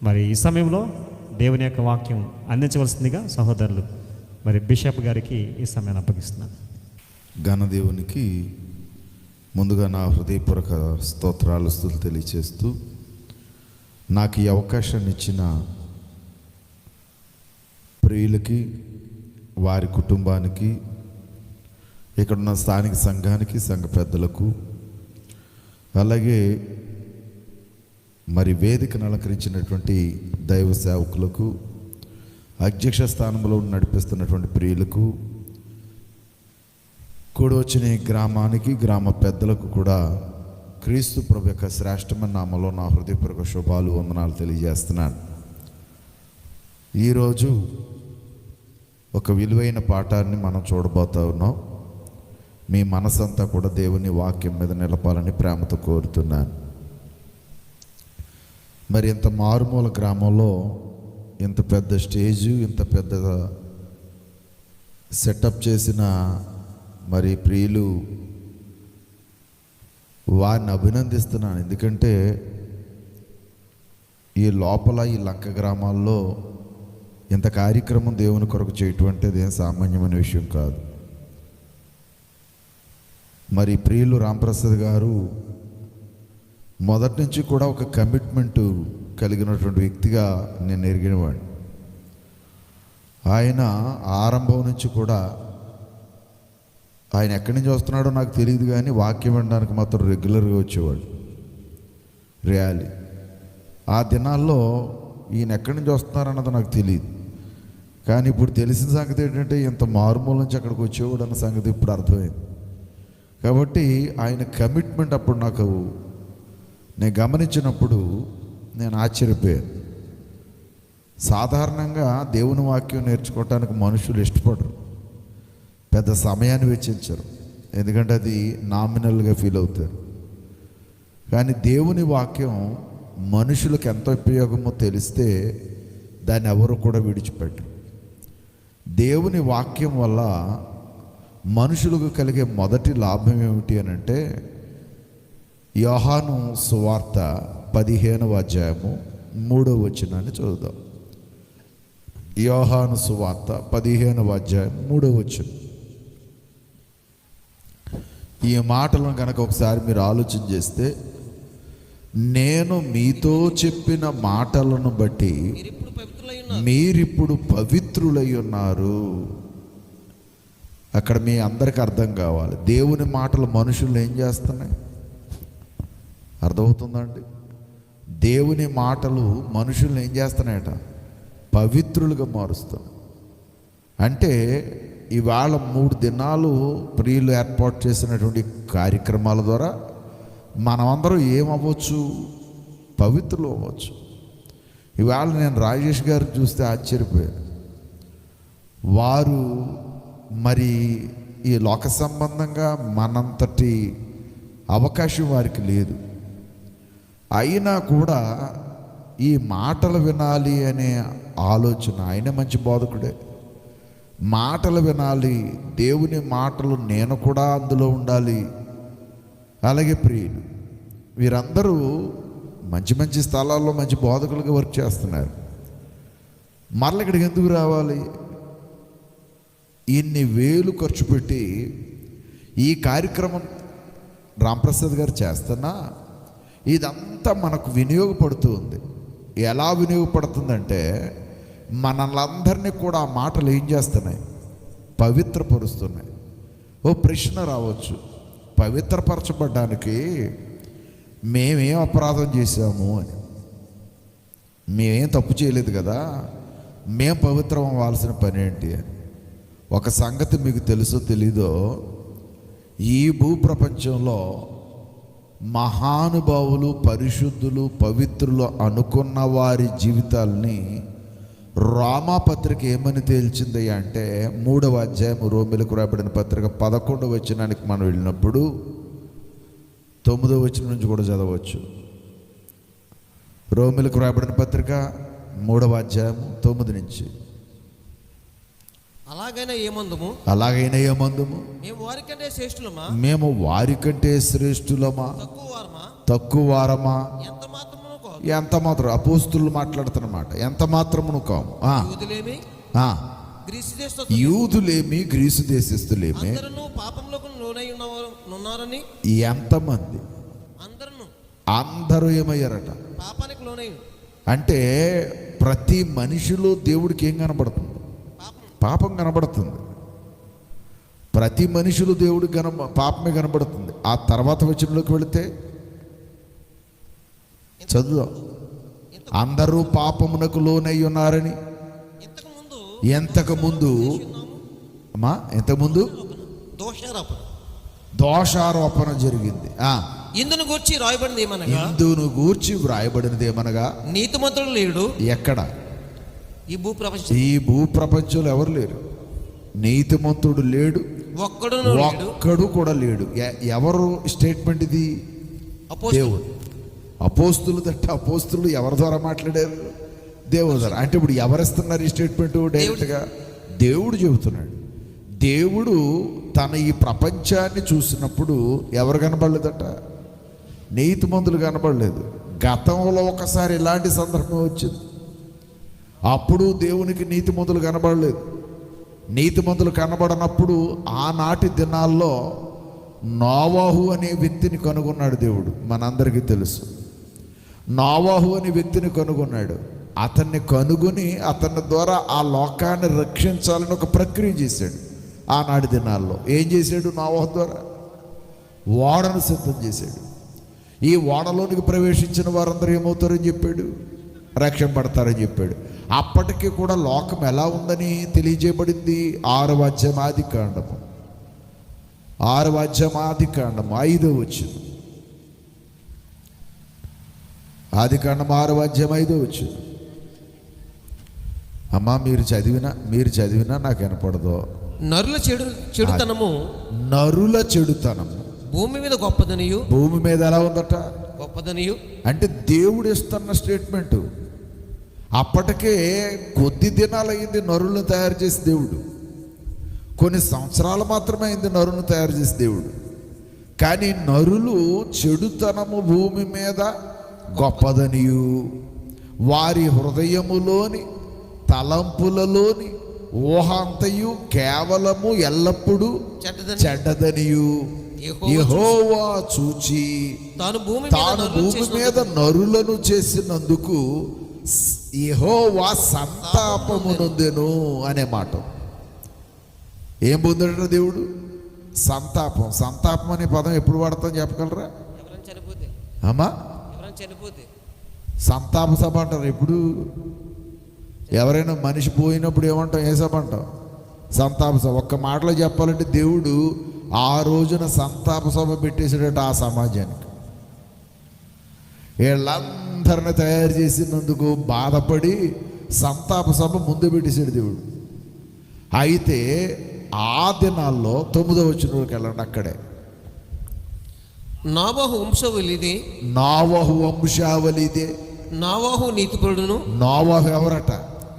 మరి ఈ సమయంలో దేవుని యొక్క వాక్యం అందించవలసిందిగా సహోదరులు మరి బిషప్ గారికి ఈ సమయాన్ని అప్పగిస్తున్నాను. ఘనదేవునికి ముందుగా నా హృదయపూర్వక స్తోత్రాలు స్తుతులు తెలియచేస్తూ, నాకు ఈ అవకాశాన్ని ఇచ్చిన ప్రియులకి, వారి కుటుంబానికి, ఇక్కడున్న స్థానిక సంఘానికి, సంఘ పెద్దలకు, అలాగే మరి వేదికను అలంకరించినటువంటి దైవ సేవకులకు, అధ్యక్ష స్థానంలో నడిపిస్తున్నటువంటి ప్రియులకు, కూడి వచ్చిన గ్రామానికి, గ్రామ పెద్దలకు కూడా క్రీస్తు ప్రభు యొక్క శ్రేష్టమైన నామంలో నా హృదయపూర్వక శుభాలు, వందనాలు తెలియజేస్తున్నాను. ఈరోజు ఒక విలువైన పాఠాన్ని మనం చూడబోతా ఉన్నాం. మీ మనసంతా కూడా దేవుని వాక్యం మీద నిలపాలని ప్రేమతో కోరుతున్నాను. మరి ఇంత మారుమూల గ్రామంలో ఇంత పెద్ద స్టేజు, ఇంత పెద్ద సెటప్ చేసిన మరి ప్రియులు, వారిని అభినందిస్తున్నాను. ఎందుకంటే ఈ లోపల ఈ లంక గ్రామాల్లో ఇంత కార్యక్రమం దేవుని కొరకు చేయటం అంటే అదేం సామాన్యమైన విషయం కాదు. మరి ప్రియులు రాంప్రసాద్ గారు మొదటి నుంచి కూడా ఒక కమిట్మెంట్ కలిగినటువంటి వ్యక్తిగా నేను ఎరిగినవాడిని. ఆయన ఆరంభం నుంచి కూడా, ఆయన ఎక్కడి నుంచి వస్తున్నాడో నాకు తెలియదు కానీ వాక్యం వినడానికి మాత్రం రెగ్యులర్గా వచ్చేవాడు. ర్యాలీ ఆ దినాల్లో ఈయన ఎక్కడి నుంచి వస్తున్నారన్నది నాకు తెలియదు. కానీ ఇప్పుడు తెలిసిన సంగతి ఏంటంటే ఇంత మారుమూల నుంచి అక్కడికి వచ్చేవాడు అన్న సంగతి ఇప్పుడు అర్థమైంది. కాబట్టి ఆయన కమిట్మెంట్ అప్పుడు నాకు నేను గమనించినప్పుడు నేను ఆశ్చర్యపోయాను. సాధారణంగా దేవుని వాక్యం నేర్చుకోవటానికి మనుషులు ఇష్టపడరు, పెద్ద సమయాన్ని వెచ్చించరు, ఎందుకంటే అది నామినల్గా ఫీల్ అవుతారు. కానీ దేవుని వాక్యం మనుషులకు ఎంత ఉపయోగమో తెలిస్తే దాన్ని ఎవరు కూడా విడిచిపెట్టరు. దేవుని వాక్యం వల్ల మనుషులకు కలిగే మొదటి లాభం ఏమిటి అని అంటే, యోహాను సువార్త 15వ అధ్యాయము 3వ వచనాన్ని చదువుదాం. యోహాను సువార్త 15వ అధ్యాయం 3వ వచనం. ఈ మాటలను కనుక ఒకసారి మీరు ఆలోచన చేస్తే, నేను మీతో చెప్పిన మాటలను బట్టి మీరిప్పుడు పవిత్రులై ఉన్నారు. అక్కడ మీ అందరికి అర్థం కావాలి, దేవుని మాటలు మనుషులు ఏం చేస్తున్నాయి? అర్థమవుతుందండి? దేవుని మాటలు మనుషుల్ని ఏం చేస్తున్నాయట? పవిత్రులుగా మారుస్తున్నాయి. అంటే ఇవాళ 3 దినాలు ప్రియులు ఏర్పాటు చేసినటువంటి కార్యక్రమాల ద్వారా మనమందరం ఏమవ్వచ్చు? పవిత్రులు అవ్వచ్చు. ఇవాళ నేను రాజేష్ గారు చూస్తే ఆశ్చర్యపోయాను. వారు మరి ఈ లోక సంబంధంగా మనంతటి అవకాశం వారికి లేదు. అయినా కూడా ఈ మాటలు వినాలి అనే ఆలోచన, ఆయన మంచి బోధకుడే, మాటలు వినాలి, దేవుని మాటలు నేను కూడా అందులో ఉండాలి. అలాగే ప్రియులు వీరందరూ మంచి మంచి స్థలాల్లో మంచి బోధకులుగా వర్క్ చేస్తున్నారు. మరల ఇక్కడికి ఎందుకు రావాలి? ఇన్ని వేలు ఖర్చు పెట్టి ఈ కార్యక్రమం రాంప్రసాద్ గారు చేస్తున్నా ఇదంతా మనకు వినియోగపడుతూ ఉంది. ఎలా వినియోగపడుతుందంటే, మనల్ని కూడా ఆ మాటలు ఏం చేస్తున్నాయి? పవిత్రపరుస్తున్నాయి. ఓ ప్రశ్న రావచ్చు, పవిత్రపరచబడ్డానికి మేమేం అపరాధం చేశాము అని. మేమేం తప్పు చేయలేదు కదా, మేము పవిత్రం అవ్వాల్సిన పని ఏంటి అని. ఒక సంగతి మీకు తెలుసో తెలీదో, ఈ భూప్రపంచంలో మహానుభావులు, పరిశుద్ధులు, పవిత్రులు అనుకున్న వారి జీవితాలని రోమాపత్రిక ఏమని తేల్చింది అంటే, 3వ అధ్యాయం రోమిలకు రాయబడిన పత్రిక 11వ వచనానికి మనం వెళ్ళినప్పుడు 9వ వచనం నుంచి కూడా చదవచ్చు. రోమిలకు రాయబడిన పత్రిక 3వ అధ్యాయం 9 నుంచి. అలాగైనా ఏమందుము మేము వారికంటే శ్రేష్ఠులమా, తక్కువ వారమా, ఎంత మాత్రం అపోస్తులు మాట్లాడుతున్నమాట, ఎంత మాత్రమును కాము. యూదులేమి గ్రీసు దేశస్థులు యూదులేమి గ్రీసు దేశస్థులేమి అందరూ పాపంలోకి లోనై ఉన్నారని. ఎంతమంది? అందరూ ఏమయ్యారట? పాపానికి లోనై. అంటే ప్రతి మనిషిలో దేవుడికి ఏం కనబడుతుంది? పాపం కనబడుతుంది. ప్రతి మనిషిలో దేవుడికి పాపమే కనబడుతుంది. ఆ తర్వాత వచనంలోకి వెళితే చదువు, అందరూ పాపమునకు లోనై ఉన్నారని. ఎంతకు ముందు దోషారోపణ జరిగింది. ఇందును గూర్చి వ్రాయబడినది ఏమనగా నీతిమంతుడు లేడు. ఎక్కడ? ఈ భూప్రపంచంలో ఎవరు లేరు. నీతిమంతుడు లేడు, ఒక్కడు కూడా లేడు. ఎవరు స్టేట్మెంట్ ఇది? దేవుడు. అపోస్తులు దట్ట అపోస్తులు ఎవరి ద్వారా మాట్లాడారు? దేవుడు ద్వారా. అంటే ఇప్పుడు ఎవరిస్తున్నారు ఈ స్టేట్మెంట్? డైరెక్ట్గా దేవుడు చెబుతున్నాడు. దేవుడు తన ఈ ప్రపంచాన్ని చూసినప్పుడు ఎవరు కనబడలేదట? నీతిమంతులు కనబడలేదు. గతంలో ఒకసారి ఇలాంటి సందర్భం వచ్చింది. అప్పుడు దేవునికి నీతిమంతులు కనబడలేదు. నీతిమంతులు కనబడనప్పుడు ఆనాటి దినాల్లో నోవాహు అనే వ్యక్తిని కనుగొన్నాడు దేవుడు. మనందరికీ తెలుసు. నోవాహు అనే వ్యక్తిని కనుగొన్నాడు. అతన్ని కనుగొని అతని ద్వారా ఆ లోకాన్ని రక్షించాలని ఒక ప్రక్రియ చేశాడు. ఆనాటి దినాల్లో ఏం చేశాడు? నోవాహు ద్వారా ఓడను సిద్ధం చేశాడు. ఈ ఓడలోనికి ప్రవేశించిన వారందరూ ఏమవుతారని చెప్పాడు? రక్షణ పడతారని చెప్పాడు. అప్పటికి కూడా లోకం ఎలా ఉందని తెలియజేయబడింది. 6వ అధ్యాయం ఆదికాండము 5వ వచనం. ఆదికాండం 6వ అధ్యాయం 5వ వచనం. అమ్మా మీరు చదివినా నాకు వినపడదు. నరుల చెడుతనము భూమి మీద గొప్పదనియు. భూమి మీద ఎలా ఉందట? గొప్పదనియు. అంటే దేవుడు ఇస్తున్న స్టేట్మెంటు. అప్పటికే కొద్ది దినాలు అయింది నరులను తయారు చేసి దేవుడు. కొన్ని సంవత్సరాలు మాత్రమే అయింది నరులను తయారు చేసి దేవుడు. కానీ నరులు చెడుతనము భూమి మీద గొప్పదనియు, వారి హృదయములోని తలంపులలోని ఊహ అంతయు కేవలము ఎల్లప్పుడూ చెడ్డదనియు యెహోవా చూచి తాను భూమి మీద నరులను చేసినందుకు యెహోవా సంతాపము నొందెను అనే మాట. ఏం పొందాడు దేవుడు? సంతాపం అనే పదం ఎప్పుడు వాడతాం చెప్పగలరా? అమ్మా సంతాప సభ అంటారు. ఎప్పుడు ఎవరైనా మనిషి పోయినప్పుడు ఏమంటాం? ఏ సభ అంటాం? సంతాప సభ. ఒక్క మాటలో చెప్పాలంటే దేవుడు ఆ రోజున సంతాప సభ పెట్టేసాడట ఆ సమాజానికి. వీళ్ళందరిని తయారు చేసినందుకు బాధపడి సంతాప సభ ముందు పెట్టేశాడు దేవుడు. అయితే ఆ దినాల్లో 9వ వచనంలోకి వెళ్ళండి. అక్కడే నోవాహు వంశావళిదే. నోవాహు నీతిపరుడును. నోవాహు ఎవరట?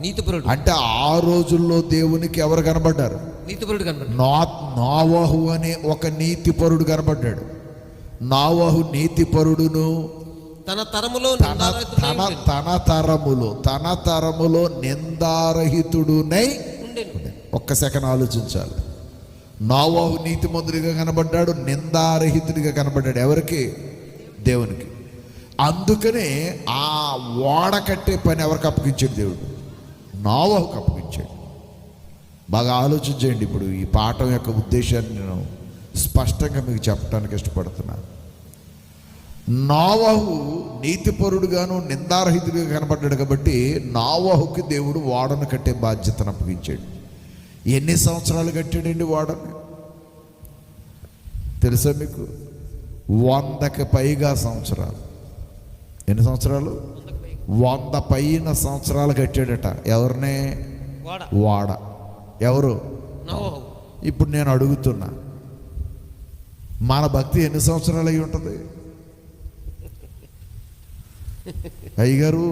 నీతిపరుడు. అంటే ఆ రోజుల్లో దేవునికి ఎవరు కనబడ్డారు? నీతిపరుడు కనబడ్డాడు. నోవాహు అనే ఒక నీతిపరుడు కనబడ్డాడు. నోవాహు నీతిపరుడును తన తరములో నిందారహితుడునై. ఒక్క సెకండ్ ఆలోచించాలి. నోవాహు నీతిమంతుడిగా కనబడ్డాడు, నిందారహితుడిగా కనబడ్డాడు. ఎవరికి? దేవునికి. అందుకనే ఆ ఓడ కట్టే పని ఎవరికి అప్పగించాడు? దేవుడు నోవాహుకు అప్పగించాడు. బాగా ఆలోచించండి. ఇప్పుడు ఈ పాఠం యొక్క ఉద్దేశాన్ని నేను స్పష్టంగా మీకు చెప్పడానికి ఇష్టపడుతున్నాను. నోవాహు నీతిపరుడుగాను నిందారహితుడిగా కనబడ్డాడు కాబట్టి నోవాహుకి దేవుడు ఓడను కట్టే బాధ్యతను అప్పగించాడు. ఎన్ని సంవత్సరాలు కట్టాడండి ఓడని? తెలుసా మీకు? 100కి పైగా సంవత్సరాలు. ఎన్ని సంవత్సరాలు? 100 పైన సంవత్సరాలు కట్టాడట. ఎవరిని? ఓడ. ఎవరు? ఇప్పుడు నేను అడుగుతున్నా, మన భక్తి ఎన్ని సంవత్సరాలు అయి ఉంటుంది? అయ్యగారు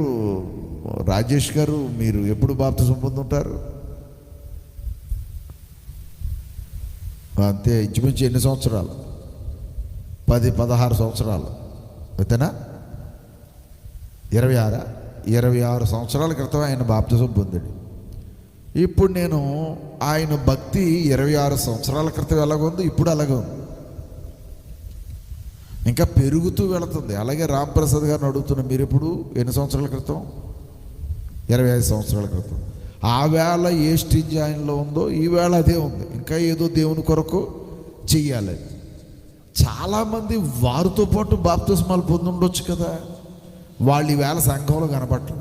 రాజేష్ గారు మీరు ఎప్పుడు బాప్తిసం పొందుంటారు? అంతే, ఇంచుమించు ఎన్ని సంవత్సరాలు? 10-16 సంవత్సరాలు. అంతేనా? 26 సంవత్సరాల క్రితం ఆయన బాప్తిజం పొందాడు. ఇప్పుడు నేను ఆయన భక్తి 26 సంవత్సరాల క్రితం ఎలాగుంది, ఇప్పుడు అలాగే ఉంది, ఇంకా పెరుగుతూ వెళుతుంది. అలాగే రాంప్రసాద్ గారిని అడుగుతున్నా, మీరు ఇప్పుడు ఎన్ని సంవత్సరాల క్రితం? 25 సంవత్సరాల క్రితం. ఆ వేళ ఏ స్టేజ్ ఆయనలో ఉందో ఈ వేళ అదే ఉంది, ఇంకా ఏదో దేవుని కొరకు చెయ్యాలి. చాలామంది వారితో పాటు బాప్తిస్మాలు పొంది ఉండొచ్చు కదా, వాళ్ళు ఈవేళ సంఘంలో కనపట్ల.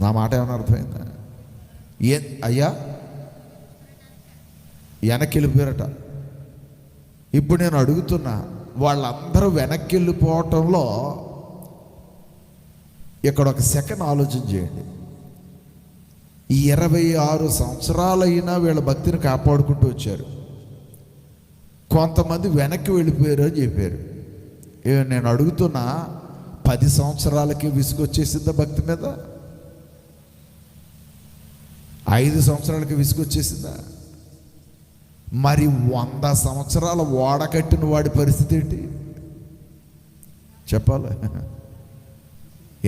నా మాట ఏమైనా అర్థమైందా? అయ్యా వెనక్కి వెళ్ళిపోయారట. ఇప్పుడు నేను అడుగుతున్నా, వాళ్ళందరూ వెనక్కి వెళ్ళిపోవటంలో ఇక్కడ ఒక సెకండ్ ఆలోచన చేయండి. 26 సంవత్సరాలైనా వీళ్ళ భక్తిని కాపాడుకుంటూ వచ్చారు. కొంతమంది వెనక్కి వెళ్ళిపోయారు అని చెప్పారు. నేను అడుగుతున్నా, 10 సంవత్సరాలకి విసుగొచ్చేసిందా భక్తి మీద? 5 సంవత్సరాలకి విసుగొచ్చేసిందా? మరి 100 సంవత్సరాల ఓడకట్టిన వాడి పరిస్థితి ఏంటి చెప్పాలి?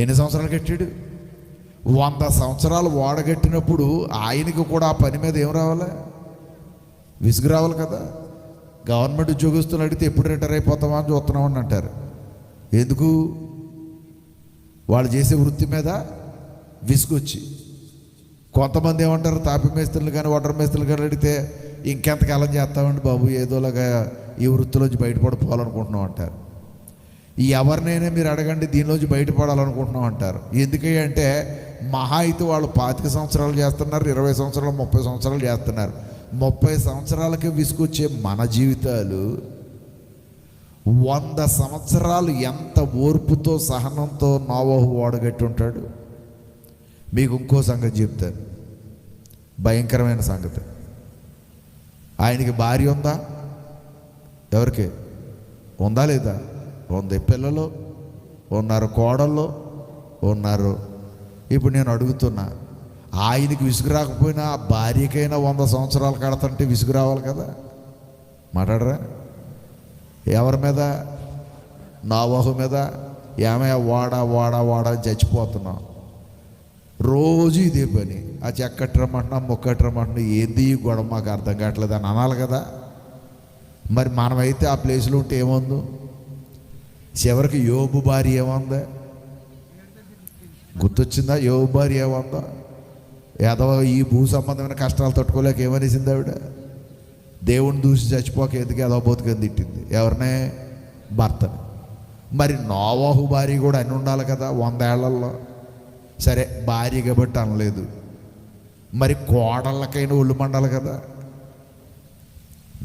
ఎన్ని సంవత్సరాలు కట్టాడు? 100 సంవత్సరాలు ఓడగట్టినప్పుడు ఆయనకి కూడా ఆ పని మీద ఏం రావాలి? విసుగు రావాలి కదా. గవర్నమెంట్ ఉద్యోగస్తులు అడిగితే ఎప్పుడు రిటైర్ అయిపోతామా అని చూస్తున్నామని అంటారు. ఎందుకు? వాళ్ళు చేసే వృత్తి మీద విసుగొచ్చి. కొంతమంది ఏమంటారు, తాపి మేస్త్రులు కానీ వాటర్ మేస్త్రులు కానీ అడిగితే ఇంకెంతకాలం చేస్తామండి బాబు, ఏదోలాగా ఈ వృత్తిలోంచి బయటపడిపోవాలనుకుంటున్నాం అంటారు. ఎవరినైనా మీరు అడగండి, దీనిలోంచి బయటపడాలనుకుంటున్నాం అంటారు. ఎందుకంటే మహా అయితే వాళ్ళు 25 సంవత్సరాలు చేస్తున్నారు, 20 సంవత్సరాలు 30 సంవత్సరాలు చేస్తున్నారు. 30 సంవత్సరాలకే విసుకొచ్చే మన జీవితాలు 100 సంవత్సరాలు ఎంత ఓర్పుతో సహనంతో నోవహు ఓడగట్టి ఉంటాడు. మీకు ఇంకో సంగతి చెప్తాను, భయంకరమైన సంగతి. ఆయనకి భార్య ఉందా? ఎవరికి ఉందా లేదా? ఉంది. పిల్లలు ఉన్నారు, కోడళ్ళు ఉన్నారు. ఇప్పుడు నేను అడుగుతున్నా, ఆయనకి విసుగు రాకపోయినా ఆ భార్యకైనా 100 సంవత్సరాలు కడతంటే విసుగు రావాలి కదా. మాట్లాడరా? ఎవరి మీద? నోవహు మీద. ఏమయ్యా వాడా చచ్చిపోతున్నాం, రోజు ఇదే పని. ఆ చెక్కట్రమంటున్నా మొక్కట్రమంటున్నా, ఏంది ఈ గొడవ మాకు అర్థం కావట్లేదు అని అనాలి కదా. మరి మనమైతే ఆ ప్లేస్లో ఉంటే ఏముందో? చివరికి యోబు భార్య ఏముందా? గుర్తొచ్చిందా? యోబు భార్య ఏముందా? ఏదో ఈ భూ సంబంధమైన కష్టాలు తట్టుకోలేక ఏమనేసింది ఆవిడ? దేవుని దూసి చచ్చిపోక ఎందుకు ఏదో బతుకని తిట్టింది. ఎవరినే? భర్తని. మరి నోవహు భార్య కూడా అని ఉండాలి కదా 100 ఏళ్లలో. సరే, భార్య కాబట్టి అనలేదు, మరి కోడళ్ళకైనా ఒళ్ళు మండాలి కదా.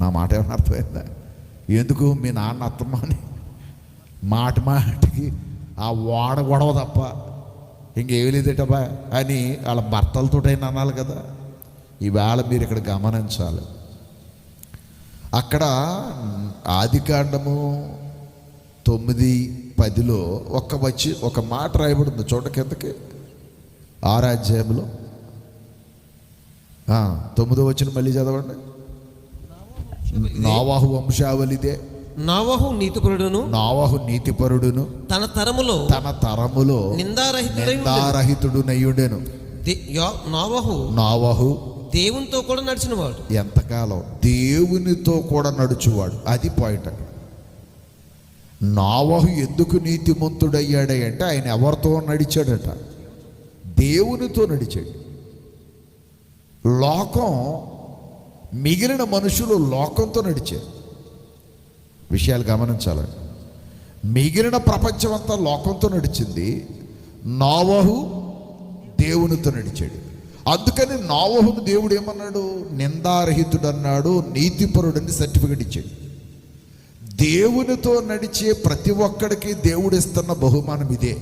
నా మాట ఏమైనా అర్థమైందా? ఎందుకు? మీ నాన్న అత్తమ్మ అని మాటికి ఆ ఓడ గొడవ తప్ప ఇంకేమి లేదేటబ్బా అని వాళ్ళ భర్తలతోటైనా అనాలి కదా. ఈవేళ మీరు ఇక్కడ గమనించాలి. అక్కడ ఆదికాండము 9:10లో ఒక మాట రాయబడింది. చూడ కిందకి 6వ అధ్యాయంలో 9వ వచనం మళ్ళీ చదవండి. నోవహు వంశావళిదే. నోవహు నీతిపరుడును తన తరములో నిందారహితుడునయ్యుండెను. నోవహు దేవునితో కూడా నడిచినవాడు. ఎంతకాలం? దేవునితో కూడా నడుచువాడు. అది పాయింట్. అక్కడ నోవహు ఎందుకు నీతిమంతుడయ్యాడంటే ఆయన ఎవరితో నడిచాడట? దేవునితో నడిచాడు. లోకం, మిగిలిన మనుషులు లోకంతో నడిచారు. విషయాలు గమనించాలండి. మిగిలిన ప్రపంచం అంతా లోకంతో నడిచింది, నోవహు దేవునితో నడిచాడు. అందుకని నోవహును దేవుడు ఏమన్నాడు? నిందారహితుడు అన్నాడు, నీతిపరుడని సర్టిఫికెట్ ఇచ్చాడు. దేవునితో నడిచే ప్రతి ఒక్కడికి దేవుడు ఇస్తున్న బహుమానం ఇదే.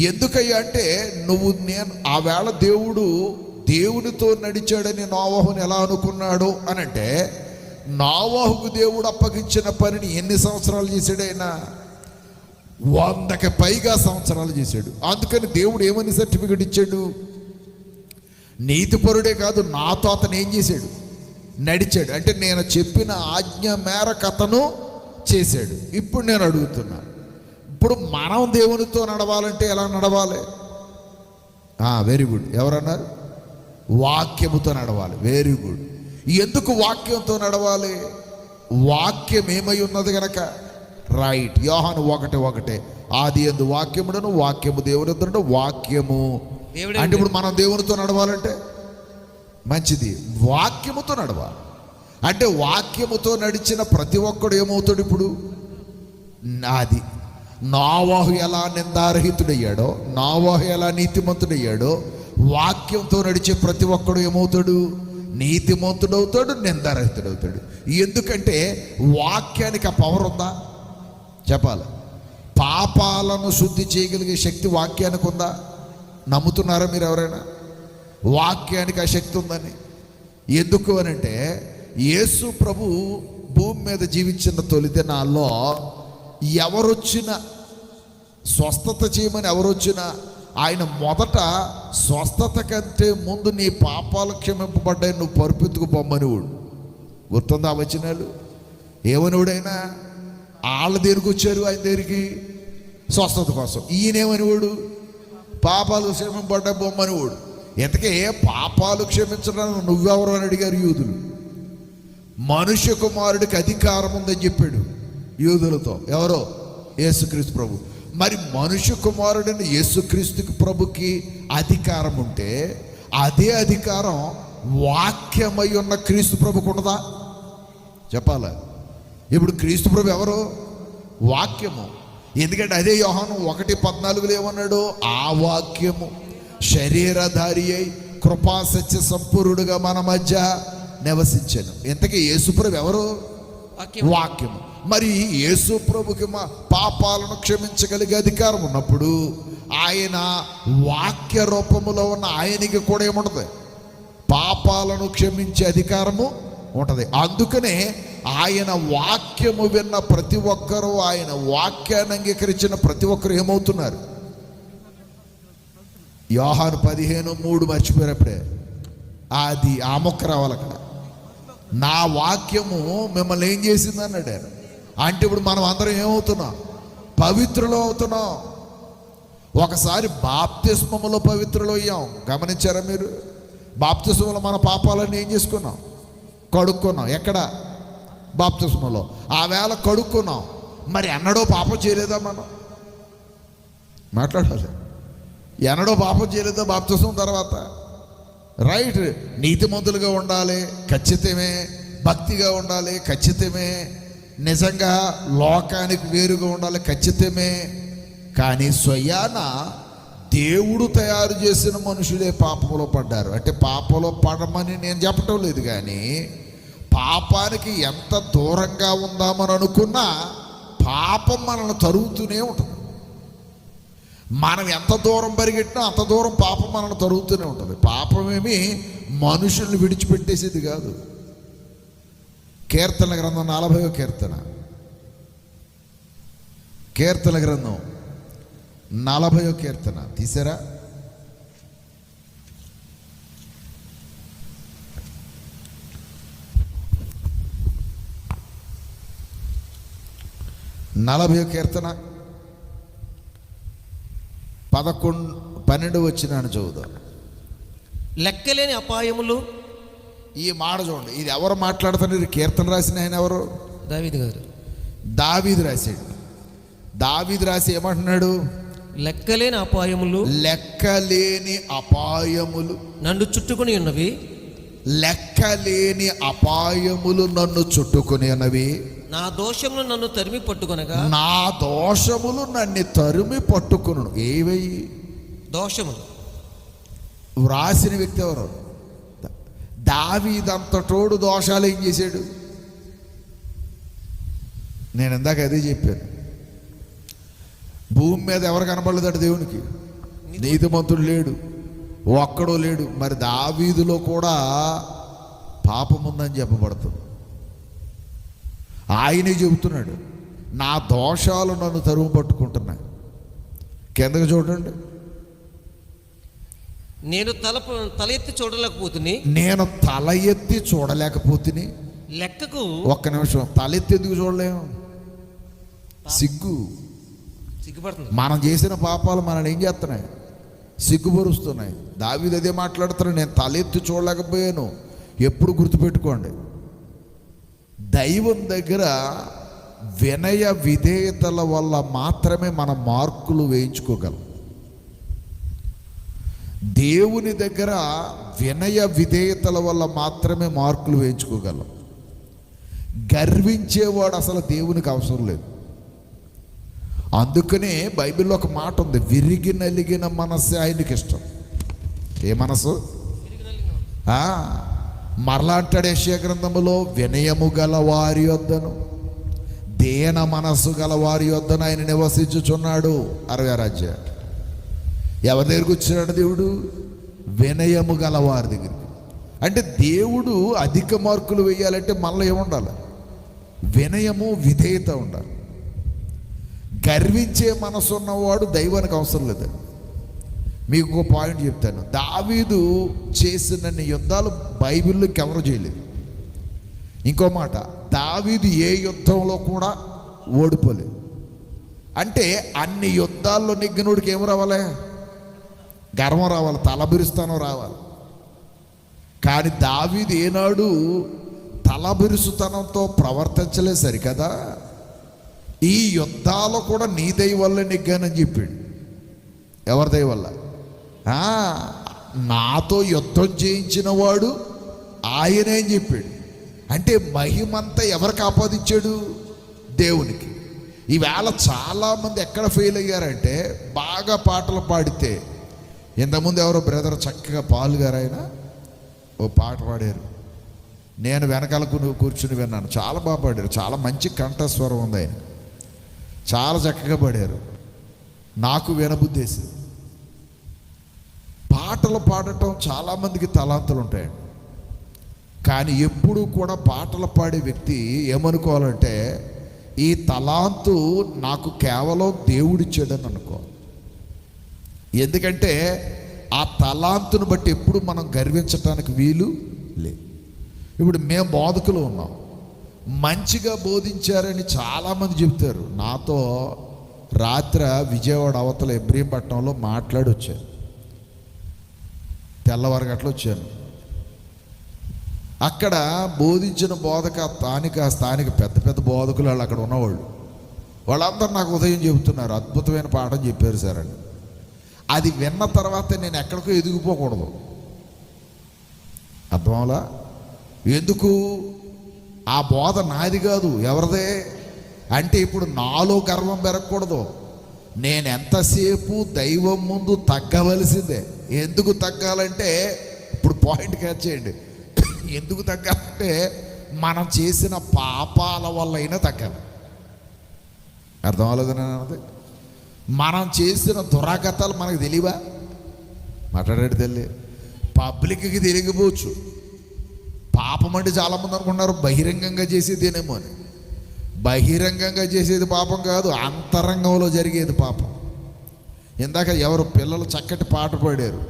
ఎందుకయ్యా అంటే నేను ఆ వేళ దేవుడు దేవునితో నడిచాడని నోవహుని ఎలా అనుకున్నాడు అనంటే, నోవహుకు దేవుడు అప్పగించిన పనిని ఎన్ని సంవత్సరాలు చేశాడు? ఆయన 100కి పైగా సంవత్సరాలు చేశాడు. అందుకని దేవుడు ఏమని సర్టిఫికెట్ ఇచ్చాడు? నీతిపరుడే కాదు, నాతో అతను ఏం చేశాడు? నడిచాడు. అంటే నేను చెప్పిన ఆజ్ఞ మేరకు అతను చేశాడు. ఇప్పుడు నేను అడుగుతున్నా, ఇప్పుడు మనం దేవునితో నడవాలంటే ఎలా నడవాలి? Very good. ఎవరన్నారు? వాక్యముతో నడవాలి. Very good. ఎందుకు వాక్యంతో నడవాలి? వాక్యం ఏమై ఉన్నది గనక. రైట్. యోహాను 1:1 ఆది యందు వాక్యముడను, వాక్యము దేవునితో, వాక్యము అంటే ఇప్పుడు మనం దేవునితో నడవాలంటే మంచిది, వాక్యముతో నడవాలి. అంటే వాక్యముతో నడిచిన ప్రతి ఒక్కడు ఏమవుతాడు? ఇప్పుడు నాది నోవహు ఎలా నిందారహితుడయ్యాడో, నోవహు ఎలా నీతిమంతుడయ్యాడో, వాక్యంతో నడిచే ప్రతి ఒక్కడు ఏమవుతాడు? నీతిమంతుడవుతాడు, నిందారహితుడవుతాడు. ఎందుకంటే వాక్యానికి ఆ పవర్ ఉందా? చెప్పాలి. పాపాలను శుద్ధి చేయగలిగే శక్తి వాక్యానికి ఉందా? నమ్ముతున్నారా మీరు ఎవరైనా? వాక్యానికి ఆ శక్తి ఉందని. ఎందుకు అనంటే యేసు ప్రభు భూమి మీద జీవించిన తొలి దినాల్లో ఎవరొచ్చినా, స్వస్థత చేయమని ఎవరొచ్చినా, ఆయన మొదట స్వస్థత కంటే ముందు నీ పాపాలు క్షమింపబడ్డాయి, నువ్వు పరుపెత్తుకు పొమ్మనివాడు. గుర్తుందా ఆ వచనాలు? ఏమనివాడైనా వాళ్ళ దగ్గరికి వచ్చారు, ఆయన దగ్గరికి స్వస్థత కోసం. ఈయనేమనివాడు? పాపాలు క్షమింపబడ్డా బొమ్మనివాడు. ఎంతకే పాపాలు క్షమించడానికి నువ్వెవరు అని అడిగారు యూదులు. మనుష్య కుమారుడికి అధికారం ఉందని చెప్పాడు యూదులతో. ఎవరో? యేసుక్రీస్తు ప్రభు. మరి మనుష్య కుమారుడైన యేసుక్రీస్తు ప్రభుకి అధికారం ఉంటే అదే అధికారం వాక్యమై ఉన్న క్రీస్తు ప్రభుకు ఉండదా? చెప్పాల. ఇప్పుడు క్రీస్తు ప్రభు ఎవరు? వాక్యము. ఎందుకంటే అదే యోహాను 1:14 ఏమన్నాడు? ఆ వాక్యము శరీరధారి అయి కృపా సత్య సంపూర్ణుడుగా మన మధ్య నివసించాను. ఇంతకీ యేసుప్రభు ఎవరు? వాక్యము. మరి యేసుప్రభుకి మా పాపాలను క్షమించగలిగే అధికారం ఉన్నప్పుడు ఆయన వాక్య రూపములో ఉన్న ఆయనకి కూడా ఏముంటుంది? పాపాలను క్షమించే అధికారము ఉంటుంది. అందుకనే ఆయన వాక్యము విన్న ప్రతి ఒక్కరూ, ఆయన వాక్యాన్ని అంగీకరించిన ప్రతి ఒక్కరు ఏమవుతున్నారు? యోహాను 15:3 మర్చిపోయినప్పుడే అది ఆ మొక్క రావాలి అక్కడ. నా వాక్యము మిమ్మల్ని ఏం చేసింది అన్నాడు ఆయన. అంటే ఇప్పుడు మనం అందరం ఏమవుతున్నాం? పవిత్రులు అవుతున్నాం. ఒకసారి బాప్తిస్మములో పవిత్రులు అయ్యాం. గమనించారా మీరు? బాప్తిస్మములో మన పాపాలన్నీ ఏం చేసుకున్నాం? కడుక్కున్నాం. ఎక్కడ? బాప్తిస్మములో. ఆ వేళ కడుక్కున్నాం. మరి ఎన్నడో పాపం చేయలేదా మనం? మాట్లాడాలి. ఎన్నడో పాపం చేయలేదా బాప్తిస్మం తర్వాత? రైట్. నీతిమంతులుగా ఉండాలి, ఖచ్చితమే. భక్తిగా ఉండాలి, ఖచ్చితమే. నిజంగా లోకానికి వేరుగా ఉండాలి, ఖచ్చితమే. కానీ స్వయాన దేవుడు తయారు చేసిన మనుషులే పాపంలో పడ్డారు. అంటే పాపంలో పడమని నేను చెప్పటం లేదు, కానీ పాపానికి ఎంత దూరంగా ఉందామని అనుకున్నా పాపం మనల్ని తరుగుతూనే ఉంటుంది. మనం ఎంత దూరం పరిగెట్టినా అంత దూరం పాపం మనల్ని తరుగుతూనే ఉంటుంది. పాపమేమి మనుషుల్ని విడిచిపెట్టేసేది కాదు. కీర్తన గ్రంథం 40వ కీర్తన గ్రంథం 40వ కీర్తన తీసారా? కీర్తన 11-12 వచ్చినాను చదువుదాం. లెక్కలేని అపాయములు. ఈ మాట చూడండి. ఇది ఎవరు మాట్లాడుతున్నారు? కీర్తన రాసిన ఆయన ఎవరు? దావీదు గారు. దావీదు రాశాడు. దావీదు రాసి ఏమంటున్నాడు? లెక్కలేని అపాయములు, లెక్కలేని అపాయములు నన్ను చుట్టుకొని ఉన్నవి. లెక్కలేని అపాయములు నన్ను చుట్టుకొని ఉన్నవి. నా దోషములు నన్ను తరిమి పట్టుకొనగా. నా దోషములు నన్ను తరిమి పట్టుకును. ఏవై దోషములు? వ్రాసిన వ్యక్తి ఎవరు? దావీదంతటోడు దోషాలు ఏం చేశాడు? నేను ఇందాక అదే చెప్పాను. భూమి మీద ఎవరు కనపడలేదట దేవునికి? నీతిమంతుడు లేడు, ఒక్కడో లేడు. మరి దావీదులో కూడా పాపం ఉందని చెప్పబడుతుంది. ఆయనే చెబుతున్నాడు, నా దోషాలు నన్ను తరువు పట్టుకుంటున్నాయి. కిందకు చూడండి. నేను తల ఎత్తి చూడలేకపోతుని. నేను తల ఎత్తి చూడలేకపోతుని. లెక్కకు ఒక్క నిమిషం. తల ఎత్తి ఎందుకు చూడలేము? సిగ్గు. సిగ్గుపడుతుంది. మనం చేసిన పాపాలు మనల్ని ఏం చేస్తున్నాయి? సిగ్గుపరుస్తున్నాయి. దావీదు అదే మాట్లాడుతున్నాడు, నేను తలెత్తి చూడలేకపోయాను. ఎప్పుడు గుర్తుపెట్టుకోండి, దైవం దగ్గర వినయ విధేయతల వల్ల మాత్రమే మనం మార్కులు వేయించుకోగలం. దేవుని దగ్గర వినయ విధేయతల వల్ల మాత్రమే మార్కులు వేయించుకోగలం. గర్వించేవాడు అసలు దేవునికి అవసరం లేదు. అందుకనే బైబిల్లో ఒక మాట ఉంది, విరిగి నలిగిన మనస్సే ఆయనకి ఇష్టం. ఏ మనసు? మరలా అంటాడు యెషయా గ్రంథములో, వినయము గల వారి యొద్దను దేన మనస్సు గల వారి యొద్దను ఆయన నివసించుచున్నాడు. 60 అధ్యాయం. ఎవరి దగ్గరికి వచ్చాడు దేవుడు? వినయము గల వారి దగ్గరికి. అంటే దేవుడు అధిక మార్కులు వేయాలంటే మనలో ఏముండాలి? వినయము, విధేయత ఉండాలి. గర్వించే మనసు ఉన్నవాడు దైవానికి అవసరం లేదు. మీకు ఒక పాయింట్ చెప్తాను. దావీదు చేసినన్ని యుద్ధాలు బైబిల్లోకి ఎవరు చేయలేదు. ఇంకో మాట, దావీదు ఏ యుద్ధంలో కూడా ఓడిపోలేదు. అంటే అన్ని యుద్ధాల్లో నెగ్గినోడికి ఏం రావాలి? గర్వం రావాలి, తలబిరుస్తానం రావాలి. కానీ దావీదు ఏనాడు తలబిరుసుతనంతో ప్రవర్తించలేదు సరికదా. ఈ యుద్ధాలు కూడా నీ దయ వల్ల నెగ్గానని చెప్పాడు. ఎవరి దయ వల్ల? నాతో యుద్ధం చేయించిన వాడు ఆయనే అని చెప్పాడు. అంటే మహిమంతా ఎవరికి ఆపాదించాడు? దేవునికి. ఈవేళ చాలామంది ఎక్కడ ఫెయిల్ అయ్యారంటే, బాగా పాటలు పాడితే, ఇంతకుముందు ఎవరో బ్రదర్ చక్కగా పాల్గారు, ఆయన ఓ పాట పాడారు, నేను వెనకాల కూర్చుని విన్నాను. చాలా బాగా పాడారు, చాలా మంచి కంఠస్వరం ఉంది, ఆయన చాలా చక్కగా పాడారు. నాకు వినబుద్ధేసి పాటలు పాడటం చాలామందికి తలాంతులు ఉంటాయండి. కానీ ఎప్పుడూ కూడా పాటలు పాడే వ్యక్తి ఏమనుకోవాలంటే, ఈ తలాంతు నాకు కేవలం దేవుడిచ్చాడని అనుకో. ఎందుకంటే ఆ తలాంతును బట్టి ఎప్పుడు మనం గర్వించటానికి వీలు లేదు. ఇప్పుడు మేము బోధకులు ఉన్నాం, మంచిగా బోధించారని చాలామంది చెప్తారు. నాతో రాత్రి విజయవాడ అవతల ఇబ్రహీంపట్నంలో మాట్లాడి వచ్చాను. తెల్లవారు గట్ల వచ్చాను. అక్కడ బోధించిన బోధక స్థానిక పెద్ద పెద్ద బోధకులు వాళ్ళు అక్కడ ఉన్నవాళ్ళు, వాళ్ళందరూ నాకు ఉదయం చెబుతున్నారు, అద్భుతమైన పాఠం చెప్పారు సార్ అని. అది విన్న తర్వాత నేను ఎక్కడికో ఎదిగిపోకూడదు. అర్థమవలా? ఎందుకు? ఆ బోధ నాది కాదు, ఎవరిదే అంటే ఇప్పుడు నాలో గర్వం పెరగకూడదు. నేను ఎంతసేపు దైవం ముందు తగ్గవలసిందే. ఎందుకు తగ్గాలంటే, ఇప్పుడు పాయింట్ క్యాచ్ చేయండి, ఎందుకు తగ్గాలంటే మనం చేసిన పాపాల వల్ల అయినా తగ్గాలి. అర్థం అవ్వలేదని అన్నది. మనం చేసిన దురాగతాలు మనకు తెలియవా? మాట్లాడేది తెలియ, పబ్లిక్కి తెలియకపోవచ్చు. పాపం అంటే చాలామంది అనుకున్నారు బహిరంగంగా చేసేదేనేమో అని. బహిరంగంగా చేసేది పాపం కాదు, అంతరంగంలో జరిగేది పాపం. ఇందాక ఎవరు పిల్లలు చక్కటి పాట పాడారు